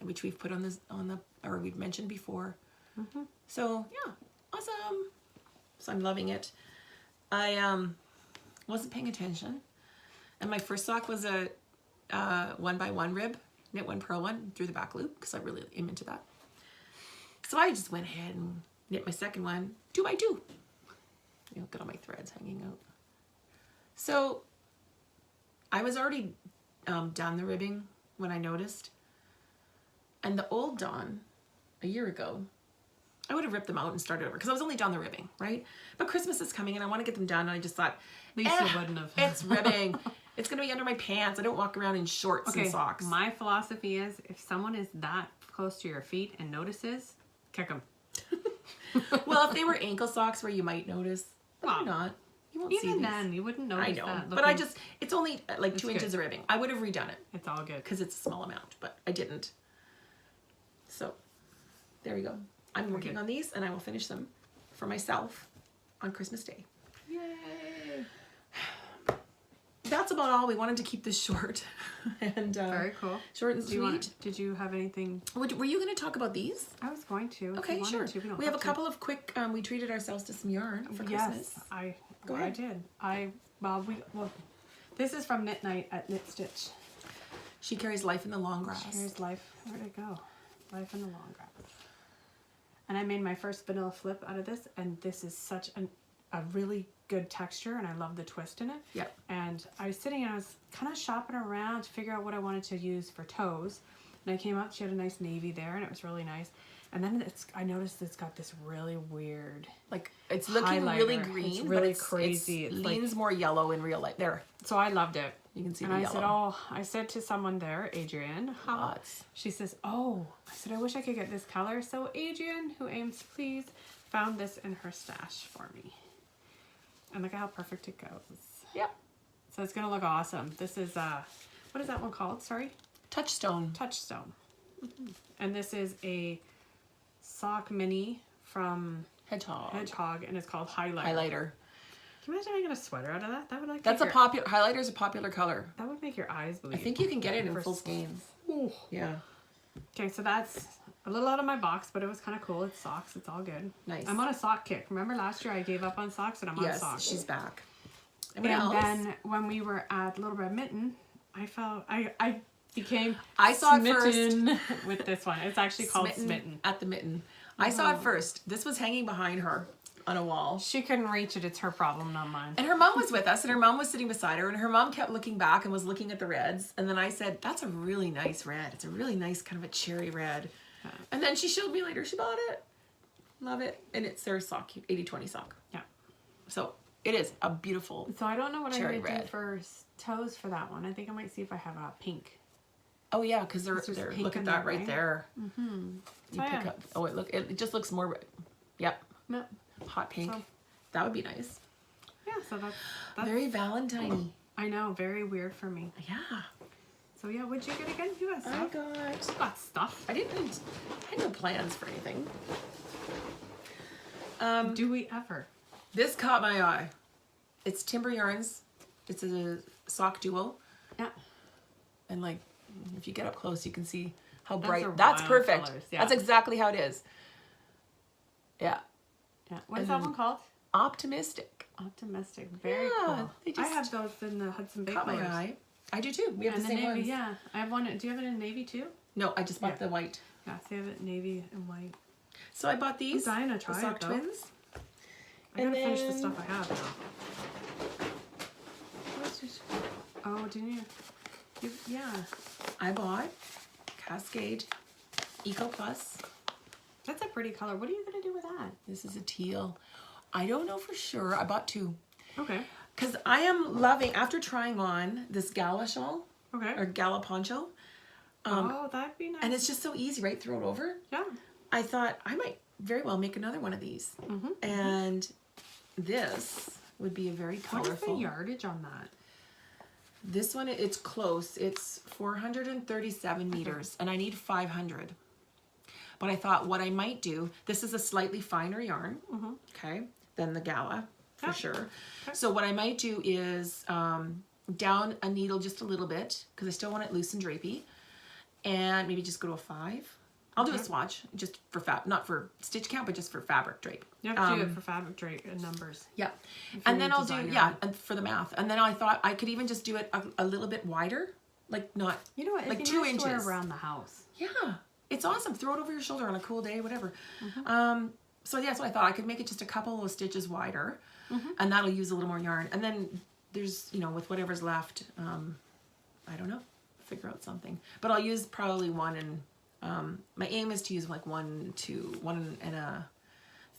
which we've put on or we've mentioned before. So yeah, awesome. So I'm loving it. I wasn't paying attention, and my first sock was a 1x1 rib, knit 1 purl 1 through the back loop because I really am into that. So I just went ahead and knit my second one 2x2. Look at all my threads hanging out. So I was already done the ribbing when I noticed. And the old Dawn, a year ago, I would have ripped them out and started over because I was only done the ribbing, right? But Christmas is coming and I want to get them done. And I just thought, At least you wouldn't have. it's ribbing. It's going to be under my pants. I don't walk around in shorts and socks. My philosophy is if someone is that close to your feet and notices, kick them. Well, if they were ankle socks where you might notice, but they're not. You won't see Even these. then, you wouldn't notice I know, that. but I just, it's only like 2 inches of ribbing. I would have redone it. It's all good. Because it's a small amount, but I didn't. So, there we go. I'm working on these and I will finish them for myself on Christmas Day. Yay! That's about all. We wanted to keep this short. And very cool. Short and sweet. Did you have anything? Were you going to talk about these? I was going to. Okay, sure. We have a couple of quick, we treated ourselves to some yarn for Christmas. Yes, Go ahead. I did. This is from Knit Night at Knit Stitch. She carries life in the long grass. Here's life. Where'd it go? Life in the long grass. And I made my first vanilla flip out of this, and this is such a really good texture, and I love the twist in it. Yep. And I was sitting and I was kind of shopping around to figure out what I wanted to use for toes. And I came up, she had a nice navy there, and it was really nice. And then I noticed it's got this really weird, like it's looking highlighter. really green, it's really but crazy. It It's leans more yellow in real light. There, so I loved it. you can see And the I yellow. said, I said to someone there, Adrienne, Lots. she says, I said, I wish I could get this color. So Adrienne, who aims please, found this in her stash for me. And look at how perfect it goes. Yep. So it's going to look awesome. This is, what is that one called? Sorry? Touchstone. Touchstone. And this is a sock mini from Hedgehog, and it's called Highlighter. Highlighter. Can you imagine making a sweater out of that? That would like That's a popular, highlighter is a popular color. That would make your eyes bleed. I think you can get it in full skeins. Ooh. Yeah. Okay, so that's a little out of my box, but it was kind of cool. It's socks. It's all good. Nice. I'm on a sock kick. Remember last year I gave up on socks, and I'm on socks. Yes, she's back. And then when we were at Little Red Mitten, I became I saw it smitten with this one. It's actually called Smitten. At the Mitten. I saw it first. This was hanging behind her on a wall. She couldn't reach it. It's her problem, not mine. And her mom was with us, and her mom was sitting beside her, and her mom kept looking back and was looking at the reds. And then I said, that's a really nice red. It's a really nice kind of a cherry red. Yeah. And then she showed me later. She bought it. Love it. And it's their sock, 80/20 sock. Yeah. So it is a beautiful So I don't know what I'm cherry going to do red. for toes for that one. I think I might see if I have a pink. Oh yeah, because they're pink look in at that there, right right? there. Mm-hmm. You pick up. Oh, it just looks more. Yep. No. Hot pink. So- That would be nice. Yeah, so that's Very Valentine-y. I know, very weird for me. Yeah. So yeah, what'd you get again? You got I stuff? got Stuff. I had no plans for anything. Do we ever? This caught my eye. It's Timber Yarns. It's a sock duo. Yeah. And like, if you get up close, you can see how Those bright. are That's wild perfect. colors, yeah. That's exactly how it is. Yeah. Yeah. What is And that then one called? Optimistic. Optimistic. Very Yeah, cool. they I just have those in the Hudson Bay Caught my colors. eye. I do too. We have And the the same navy, ones. yeah. I have one. Do you have it in navy too? No, I just bought Yeah. the white. Yeah, so I have it navy and white. So I bought these. I'm dying to the try sock it, though. twins. I gotta And finish the then- stuff I have now. What's this? Oh, didn't you? Yeah. I bought Cascade Eco Plus. That's a pretty color. What are you gonna do with that? This is a teal. I don't know for sure. I bought two. Okay. Because I am loving, after trying on this gala shawl, Okay. or gala poncho, oh, that'd be nice. and it's just so easy, right? Throw it over. yeah. I thought I might very well make another one of these. Mm-hmm. And this would be a very What is the colorful. yardage on that? This one, it's close. It's 437 meters, and I need 500. But I thought what I might do, this is a slightly finer yarn, okay, than the gala, for Yeah. sure. Okay. So what I might do is down a needle just a little bit, because I still want it loose and drapey, and maybe just go to a 5. I'll do a swatch, just for not for stitch count, but just for fabric drape. You have to do it for fabric drape and numbers. Yeah. If And you're then a I'll do, designer. yeah, and for the math. And then I thought I could even just do it a little bit wider, like not, You know what? It'd like be 2 nice to wear inches. around the house. Yeah, it's awesome. Throw it over your shoulder on a cool day, whatever. So yeah, so I thought I could make it just a couple of stitches wider, and that'll use a little more yarn. And then there's, you know, with whatever's left, I don't know, figure out something. But I'll use probably one and my aim is to use like 1 and a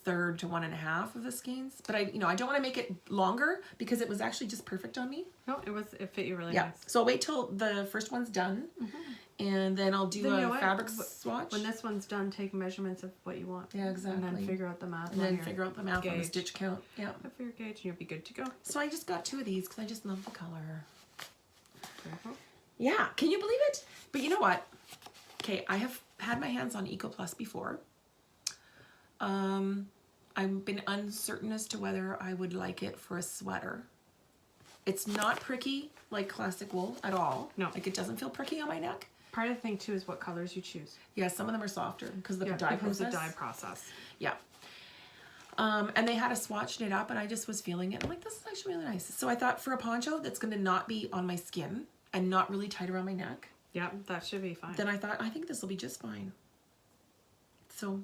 third to 1 1/2 of the skeins. But I don't want to make it longer because it was actually just perfect on me. No, it fit you really Yeah. nice. So I'll wait till the first one's done, and then I'll do Then you know a what? fabric swatch. When this one's done, take measurements of what you want. Yeah, exactly. And then figure out the math. and then figure out the math on the gauge. stitch count. Yeah. For your gauge, and you'll be good to go. So I just got 2 of these because I just love the color. Mhm. Yeah, can you believe it? But you know what? Okay, I have had my hands on Eco Plus before. I've been uncertain as to whether I would like it for a sweater. It's not pricky like classic wool at all. No. Like it doesn't feel pricky on my neck. Part of the thing too is what colors you choose. Yeah, some of them are softer because of the dye because process. the dye process. Yeah. And they had a swatch knit up and I just was feeling it. I'm like, this is actually really nice. So I thought for a poncho that's going to not be on my skin and not really tight around my neck, Yeah, that should be fine. then I thought, I think this will be just fine. So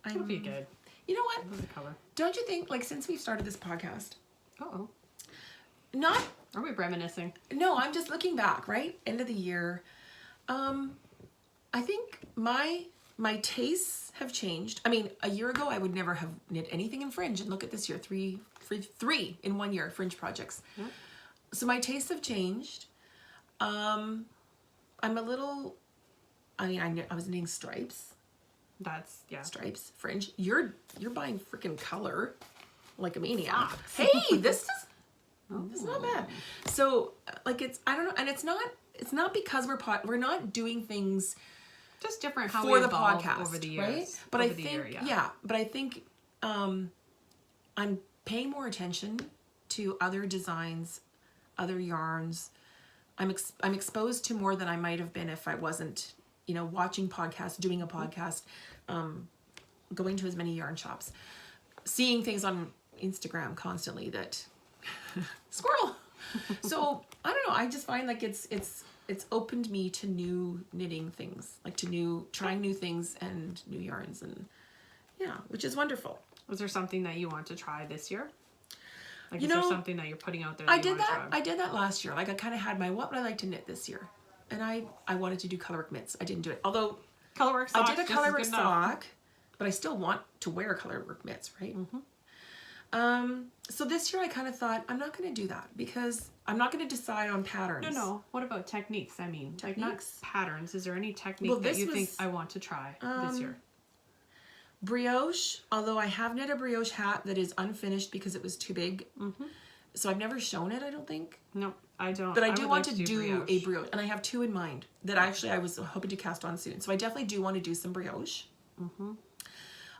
It'll be good. You know what? I love the color. Don't you think, like, since we've started this podcast, Uh-oh. not, Are we reminiscing? no, I'm just looking back, right? End of the year. I think my tastes have changed. I mean, a year ago, I would never have knit anything in fringe, and look at this year, three in 1 year fringe projects. Yeah. So my tastes have changed. I'm a little, I mean, I was knitting stripes, stripes, fringe. You're buying freaking color like a maniac. Hey, this is not bad. So like I don't know, and it's not because we're not doing things Just different how for we the evolve podcast over the years. right? But over I the think year, but I think I'm paying more attention to other designs, other yarns. I'm exposed to more than I might have been if I wasn't, watching podcasts, doing a podcast, going to as many yarn shops, seeing things on Instagram constantly that squirrel. So I don't know. I just find like it's opened me to new knitting things, like to trying new things and new yarns, and yeah, which is wonderful. Was there something that you want to try this year? Like, You is there know, something that you're putting out there? I you did want to that. try? I did that last year. Like I kind of had my what would I like to knit this year, and I wanted to do colorwork mitts. I didn't do it, although Colorwork sock. I did a colorwork sock, but I still want to wear colorwork mitts, right? So this year I kind of thought I'm not going to do that because I'm not going to decide on patterns. No. What about techniques? I mean, like not Techniques? patterns. Is there any technique Well, that this you think was, I want to try this year? Brioche, although I have knit a brioche hat that is unfinished because it was too big. So I've never shown it, I don't think. No, I don't. But I do would want like to do a brioche, and I have 2 in mind that actually I was hoping to cast on soon. So I definitely do want to do some brioche.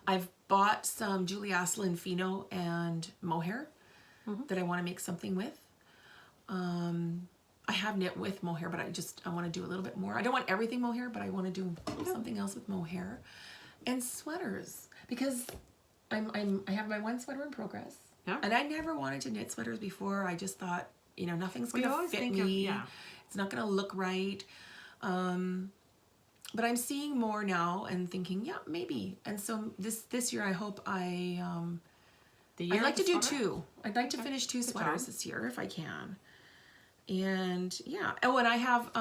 I've bought some Julie Asselin Fino and mohair that I want to make something with. I have knit with mohair, but I want to do a little bit more. I don't want everything mohair, but I want to do something else with mohair. And sweaters, because I have my 1 sweater in progress. Yeah. And I never wanted to knit sweaters before. I just thought, nothing's We going to always fit think me. of, yeah. It's not going to look right. But I'm seeing more now and thinking, yeah, maybe. And so this year I hope I'd like to do 2. I'd like to finish 2 sweaters this year if I can. And yeah. Oh, and I have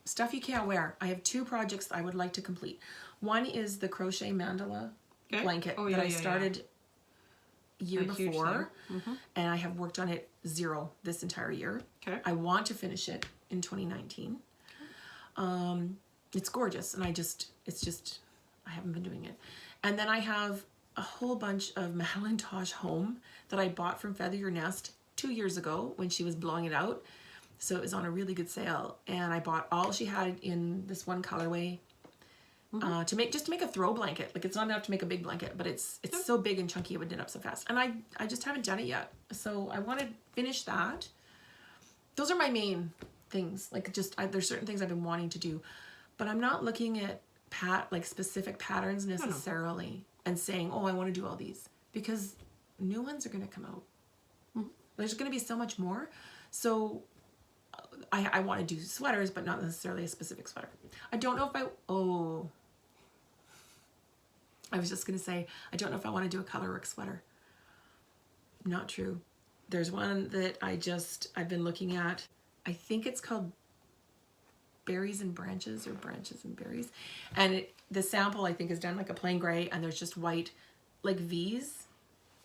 stuff you can't wear. I have 2 projects I would like to complete. One is the crochet mandala blanket that I started year before, and I have worked on it 0 this entire year. Okay. I want to finish it in 2019. It's gorgeous, and I haven't been doing it. And then I have a whole bunch of Madeline Tosh home that I bought from Feather Your Nest 2 years ago when she was blowing it out. So it was on a really good sale, and I bought all she had in this one colorway to make a throw blanket. Like it's not enough to make a big blanket, but it's so big and chunky it would knit up so fast. And I just haven't done it yet, so I want to finish that. Those are my main things. Like there's certain things I've been wanting to do, but I'm not looking at specific patterns necessarily and saying, oh, I want to do all these, because new ones are going to come out. There's going to be so much more. So I want to do sweaters, but not necessarily a specific sweater. I don't know if I was just going to say, I don't know if I want to do a colorwork sweater. Not true. There's one that I've been looking at I think it's called Berries and Branches or Branches and Berries. And the sample I think is done like a plain gray, and there's just white like V's,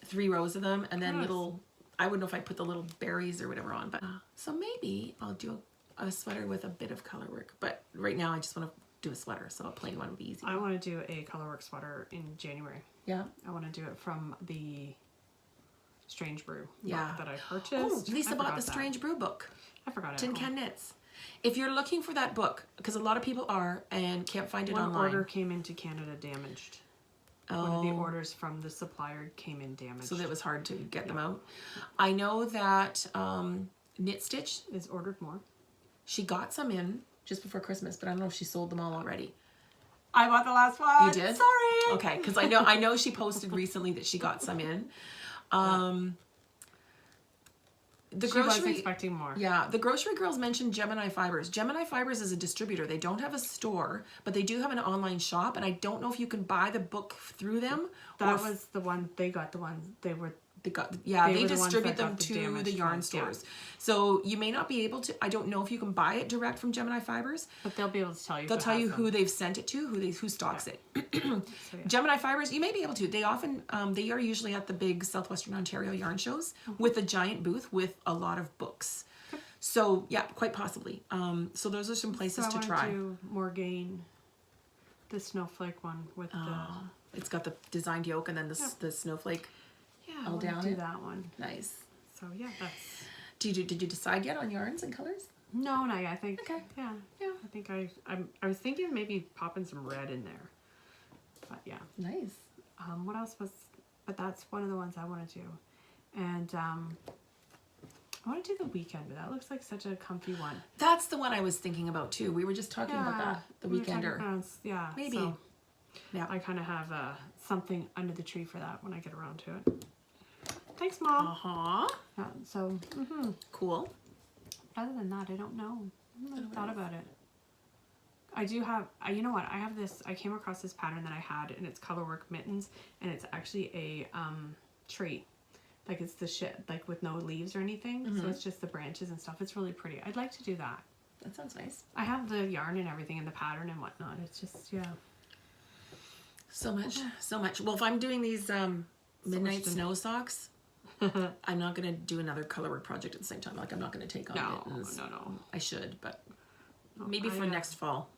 3 rows of them, and then little, I wouldn't know if I put the little berries or whatever on, but so maybe I'll do a sweater with a bit of color work. But right now I just want to do a sweater, so a plain one would be easy. I want to do a colorwork sweater in January. Yeah. I want to do it from the Strange Brew book Yeah. that I purchased. Oh, Lisa bought the that. Strange Brew book. I forgot it. Tin Can Knits. If you're looking for that book, because a lot of people are and can't find it One online. order came into Canada damaged. Oh. One of the orders from the supplier came in damaged. So that was hard to get them out. I know that Knit Stitch, is ordered more. she got some in just before Christmas, but I don't know if she sold them all already. I bought the last one. You did? Sorry. Okay, because I know she posted recently that she got some in. The She was grocery, expecting more. yeah, the grocery girls mentioned Gemini Fibers. Gemini Fibers is a distributor. They don't have a store, but they do have an online shop, and I don't know if you can buy the book through them. That was the one, they got the ones, they were, They were the ones distribute that them got the to the damaged yarn ones, yeah. stores. So you may not be able to, I don't know if you can buy it direct from Gemini Fibers. but they'll be able to tell you. They'll tell you has who them. they've sent it to, who stocks it. So, yeah. Gemini Fibers, you may be able to. They often, they are usually at the big Southwestern Ontario yarn shows with a giant booth with a lot of books. So yeah, quite possibly. So those are some places So to I try. want to do Morgaine, the snowflake one with It's got the designed yoke and then the snowflake I all wanna down do it. that one. Nice. So yeah, that's Did you decide yet on yarns and colors? no. I think Okay. yeah. I think I was thinking maybe popping some red in there, but yeah. Nice. What else was? But that's one of the ones I want to do, and I want to do the weekend. But that looks like such a comfy one. That's the one I was thinking about too. We were just talking about that. The we were talking Weekender. about- yeah, Maybe. so Yeah. I kind of have something under the tree for that when I get around to it. Thanks, Mom. Uh-huh. So, Cool. other than that, I don't know. I haven't thought about it. I do have, you know what, I have this, I came across this pattern that I had, and it's colorwork mittens, and it's actually a tree. Like it's the shit, like with no leaves or anything, so it's just the branches and stuff. It's really pretty. I'd like to do that. That sounds nice. I have the yarn and everything and the pattern and whatnot. It's just, yeah. So much, so much. Well, if I'm doing these midnight snow socks, I'm not gonna do another colorwork project at the same time. Like I'm not gonna take on mittens. No. I should, but maybe for next fall.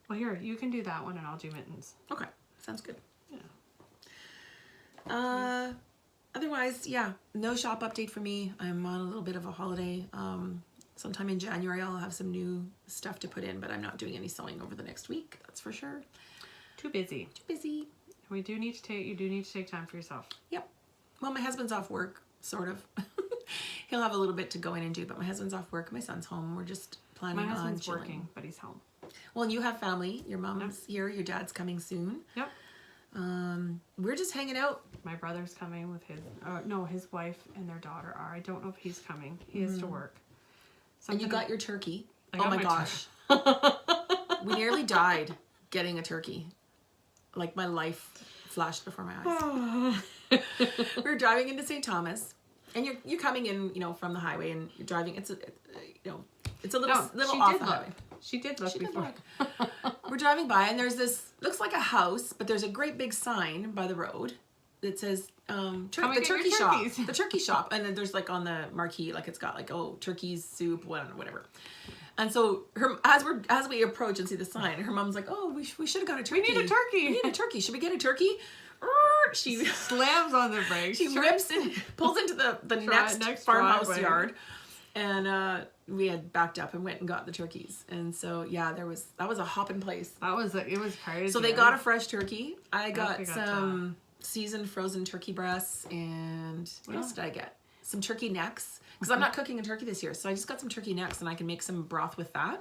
Well, here, you can do that one and I'll do mittens. Okay, sounds good. Yeah. Otherwise, yeah, no shop update for me. I'm on a little bit of a holiday. Sometime in January I'll have some new stuff to put in, but I'm not doing any sewing over the next week. That's for sure. Too busy. Too busy. You do need to take time for yourself. Yep. Well, my husband's off work, sort of. He'll have a little bit to go in and do, but my husband's off work. My son's home. We're just planning My on husband's chilling. working, but he's home. Well, and you have family. Your mom's here. Your dad's coming soon. Yep. We're just hanging out. My brother's coming with his wife and their daughter are. I don't know if he's coming. He has to work. And you got your turkey. I Oh got my my gosh. We nearly died getting a turkey. Like my life flashed before my eyes. We were driving into St. Thomas, and you're coming in, from the highway, and you're driving. It's a little off the highway. She did look She did before. look. We're driving by, and there's this, looks like a house, but there's a great big sign by the road that says and the get turkey your shop. turkeys. The turkey shop. And then there's like on the marquee, like it's got like, turkeys, soup, whatever. And so as we approach and see the sign, her mom's like, oh, we should have got a turkey. We need a turkey. We need a turkey. Should we get a turkey? She Slams on the brakes. she rips and pulls into the next farmhouse driveway. yard. And we had backed up and went and got the turkeys. And so, yeah, that was a hopping place. It was crazy. So they got a fresh turkey. I got think I some seasoned frozen turkey breasts, and what else did I get? Some turkey necks, because I'm not cooking a turkey this year. So I just got some turkey necks, and I can make some broth with that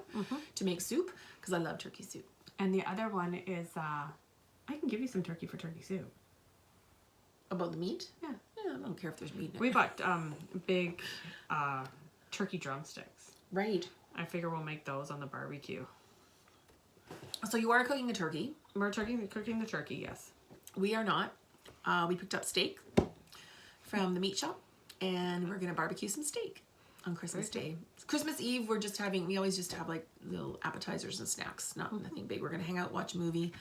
to make soup, because I love turkey soup. And the other one is, I can give you some turkey for turkey soup. About the meat? Yeah. Yeah, I don't care if there's meat in it. We bought big turkey drumsticks. Right. I figure we'll make those on the barbecue. So you are cooking a turkey. We're cooking the turkey, yes. We are not. We picked up steak from the meat shop, and we're going to barbecue some steak. on Christmas Day. Christmas Eve, we always just have like little appetizers and snacks. Nothing big. We're going to hang out, watch a movie,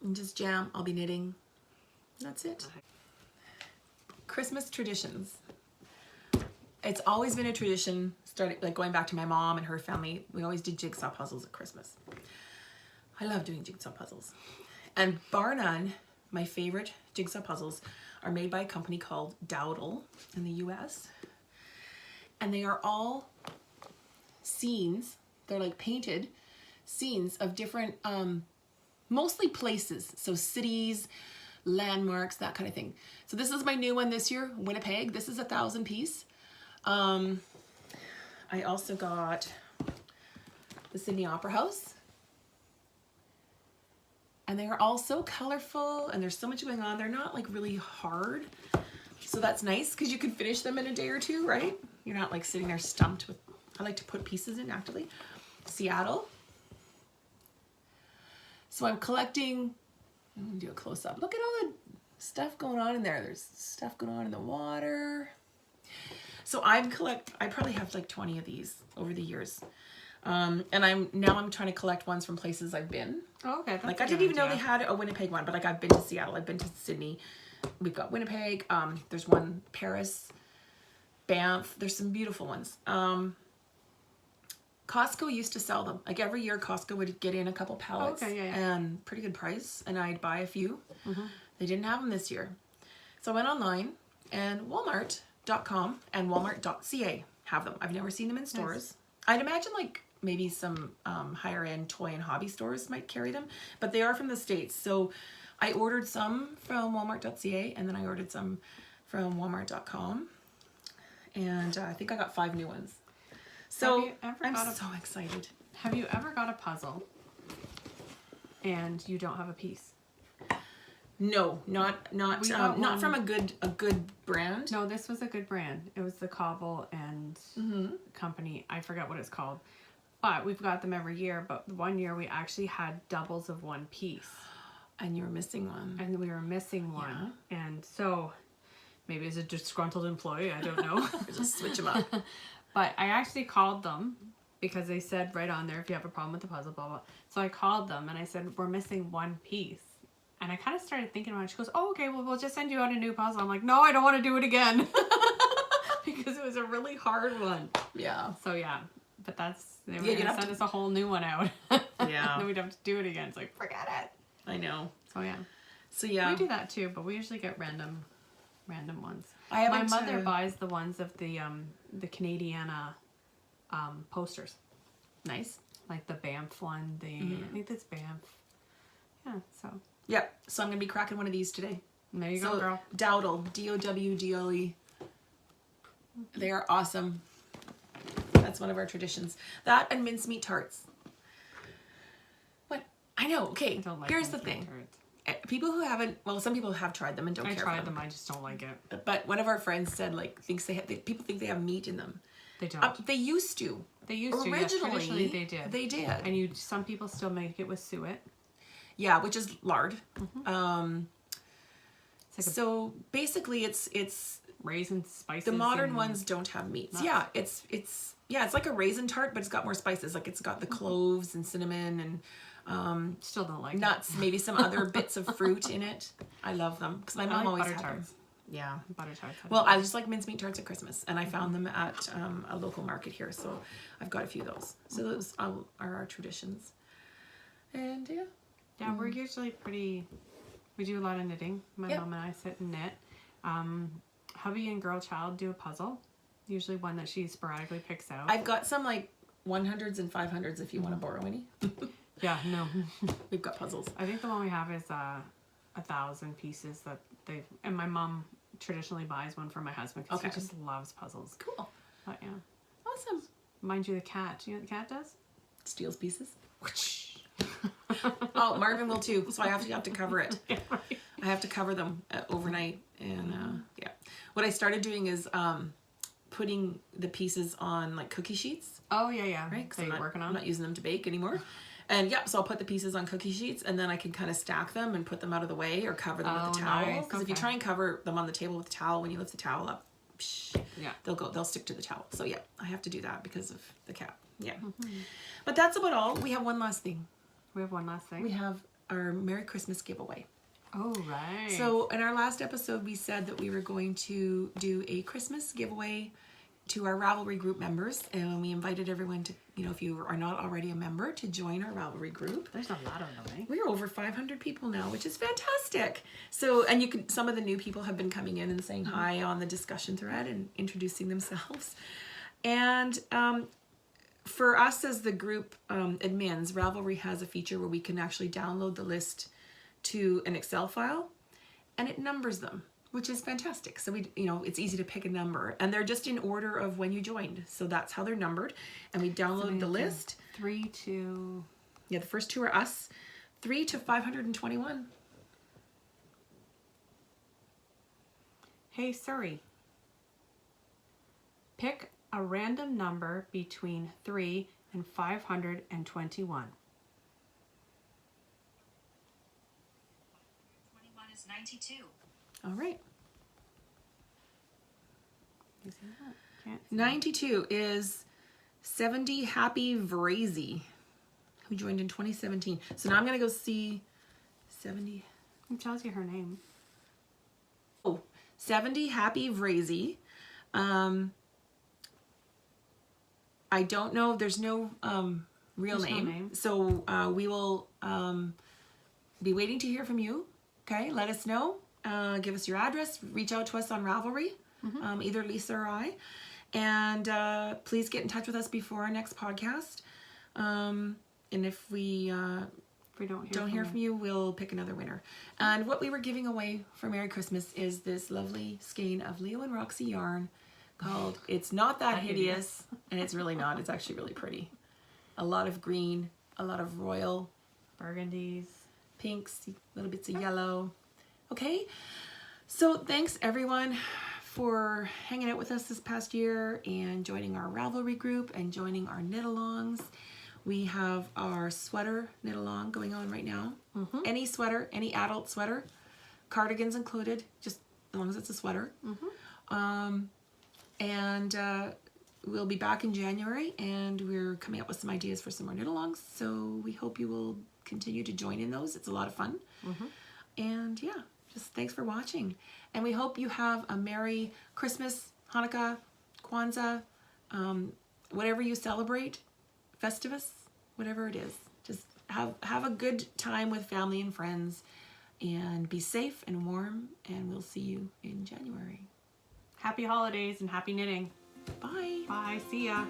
and just jam. I'll be knitting. That's it. Christmas traditions. It's always been a tradition, starting like going back to my mom and her family. We always did jigsaw puzzles at Christmas. I love doing jigsaw puzzles. And bar none, my favorite jigsaw puzzles are made by a company called Dowdle in the US. And they are all scenes, they're like painted scenes of different, mostly places. So cities, landmarks, that kind of thing. So this is my new one this year, Winnipeg. This is 1,000 piece. I also got the Sydney Opera House. And they are all so colorful and there's so much going on. They're not like really hard. So that's nice because you can finish them in a day or two, right? You're not like sitting there stumped with, I like to put pieces in actively. Seattle. So I'm collecting, I'm gonna do a close up. Look at all the stuff going on in there. There's stuff going on in the water. So I probably have like 20 of these over the years. And I'm trying to collect ones from places I've been. Oh, okay. Like I didn't even know they had a Winnipeg one, but like I've been to Seattle, I've been to Sydney. We've got Winnipeg. There's one Paris, Banff. There's some beautiful ones. Costco used to sell them. Like every year Costco would get in a couple pallets and pretty good price. And I'd buy a few. They didn't have them this year. So I went online and Walmart.com and Walmart.ca have them. I've never seen them in stores. Nice. I'd imagine like maybe some higher end toy and hobby stores might carry them, but they are from the States. So I ordered some from Walmart.ca and then I ordered some from Walmart.com. And I think I got 5 new ones. So I'm so excited. Have you ever got a puzzle and you don't have a piece? No, not from a good brand. No, this was a good brand. It was the Cobble and company. I forget what it's called. But we've got them every year. But one year we actually had doubles of one piece. And you were missing one. And we were missing one. Yeah. And so maybe as a disgruntled employee, I don't know. Just switch them up. But I actually called them because they said right on there, if you have a problem with the puzzle, blah, blah. So I called them and I said, we're missing one piece. And I kind of started thinking about it. She goes, oh, okay, well, we'll just send you out a new puzzle. I'm like, no, I don't want to do it again. Because it was a really hard one. Yeah. So, yeah. But they were going to send us a whole new one out. Yeah. Then we'd have to do it again. It's like, forget it. I know. So, yeah. So, yeah. We do that too, but we usually get random ones. My mother buys the ones of the Canadiana posters. Nice. Like the Banff one. I think that's Banff. Yeah, so. Yep. So I'm going to be cracking one of these today. There you go, girl. Dowdle. D-O-W-D-L-E. They are awesome. That's one of our traditions. That and mincemeat tarts. What? I know. Okay. Here's the thing. People who haven't, well, some people have tried them and don't care for them. I tried them. I just don't like it. But one of our friends said, like, people think they have meat in them. They don't. They used to. Originally, yes, traditionally they did. They did. And some people still make it with suet. Yeah, which is lard. So basically it's raisin spices. The modern ones don't have meats. Nuts. Yeah, it's like a raisin tart, but it's got more spices. Like it's got the cloves and cinnamon and still don't like nuts, maybe some other bits of fruit in it. I love them because my mom always had them. Yeah, butter tarts. Well, I just like mincemeat tarts at Christmas, and I found them at a local market here, so I've got a few of those. So those are our traditions. And yeah. Yeah, we're usually we do a lot of knitting. My mom and I sit and knit. Hubby and girl child do a puzzle. Usually one that she sporadically picks out. I've got some like 100s and 500s if you want to borrow any. Yeah, no. We've got puzzles. I think the one we have is 1,000 pieces that and my mom traditionally buys one for my husband because he just loves puzzles. Cool. But yeah. Awesome. Mind you, the cat. Do you know what the cat does? Steals pieces. Oh, Marvin will too, so I have to cover it. Yeah, right. I have to cover them overnight, and yeah. What I started doing is putting the pieces on like cookie sheets. Oh yeah. Right, because I'm not using them to bake anymore. And yeah, so I'll put the pieces on cookie sheets, and then I can kind of stack them and put them out of the way or cover them with a towel. Because if you try and cover them on the table with a towel, when you lift the towel up, psh, Yeah. they'll stick to the towel. So yeah, I have to do that because of the cat. Yeah. But that's about all. We have one last thing. We have one last thing. We have our Merry Christmas giveaway. Oh, right. So in our last episode, we said that we were going to do a Christmas giveaway to our Ravelry group members, and we invited everyone to, if you are not already a member, to join our Ravelry group. There's a lot of them, eh? We're over 500 people now, which is fantastic. So, and some of the new people have been coming in and saying hi on the discussion thread and introducing themselves. And for us as the group admins, Ravelry has a feature where we can actually download the list to an Excel file, and it numbers them, which is fantastic. So it's easy to pick a number, and they're just in order of when you joined. So that's how they're numbered, and we download the list. 3 to... Yeah, the first two are us. 3 to 521. Hey Siri, pick a random number between 3 and 521. 92. All right. You see that? Can't see. 92 is 70 Happy Vrazy, who joined in 2017. So now I'm going to go see 70. It tells you her name. Oh, 70 Happy Vrazy. I don't know. There's no real There's no name. name. So we will be waiting to hear from you. Okay, let us know. Give us your address. Reach out to us on Ravelry, either Lisa or I. And please get in touch with us before our next podcast. And if we don't hear from you, we'll pick another winner. And what we were giving away for Merry Christmas is this lovely skein of Leo and Roxy yarn called It's Not That Hideous. And it's really not. It's actually really pretty. A lot of green, a lot of royal, burgundies, pinks, little bits of yellow. Okay, so thanks everyone for hanging out with us this past year and joining our Ravelry group and joining our knit-alongs. We have our sweater knit-along going on right now. Any sweater, any adult sweater, cardigans included, just as long as it's a sweater. And we'll be back in January, and we're coming up with some ideas for some more knit-alongs, so we hope you will continue to join in those. It's a lot of fun. And yeah, just thanks for watching. And we hope you have a Merry Christmas, Hanukkah, Kwanzaa, whatever you celebrate, Festivus, whatever it is. Just have a good time with family and friends, and be safe and warm, and we'll see you in January. happy holidays and happy knitting. Bye. Bye. See ya.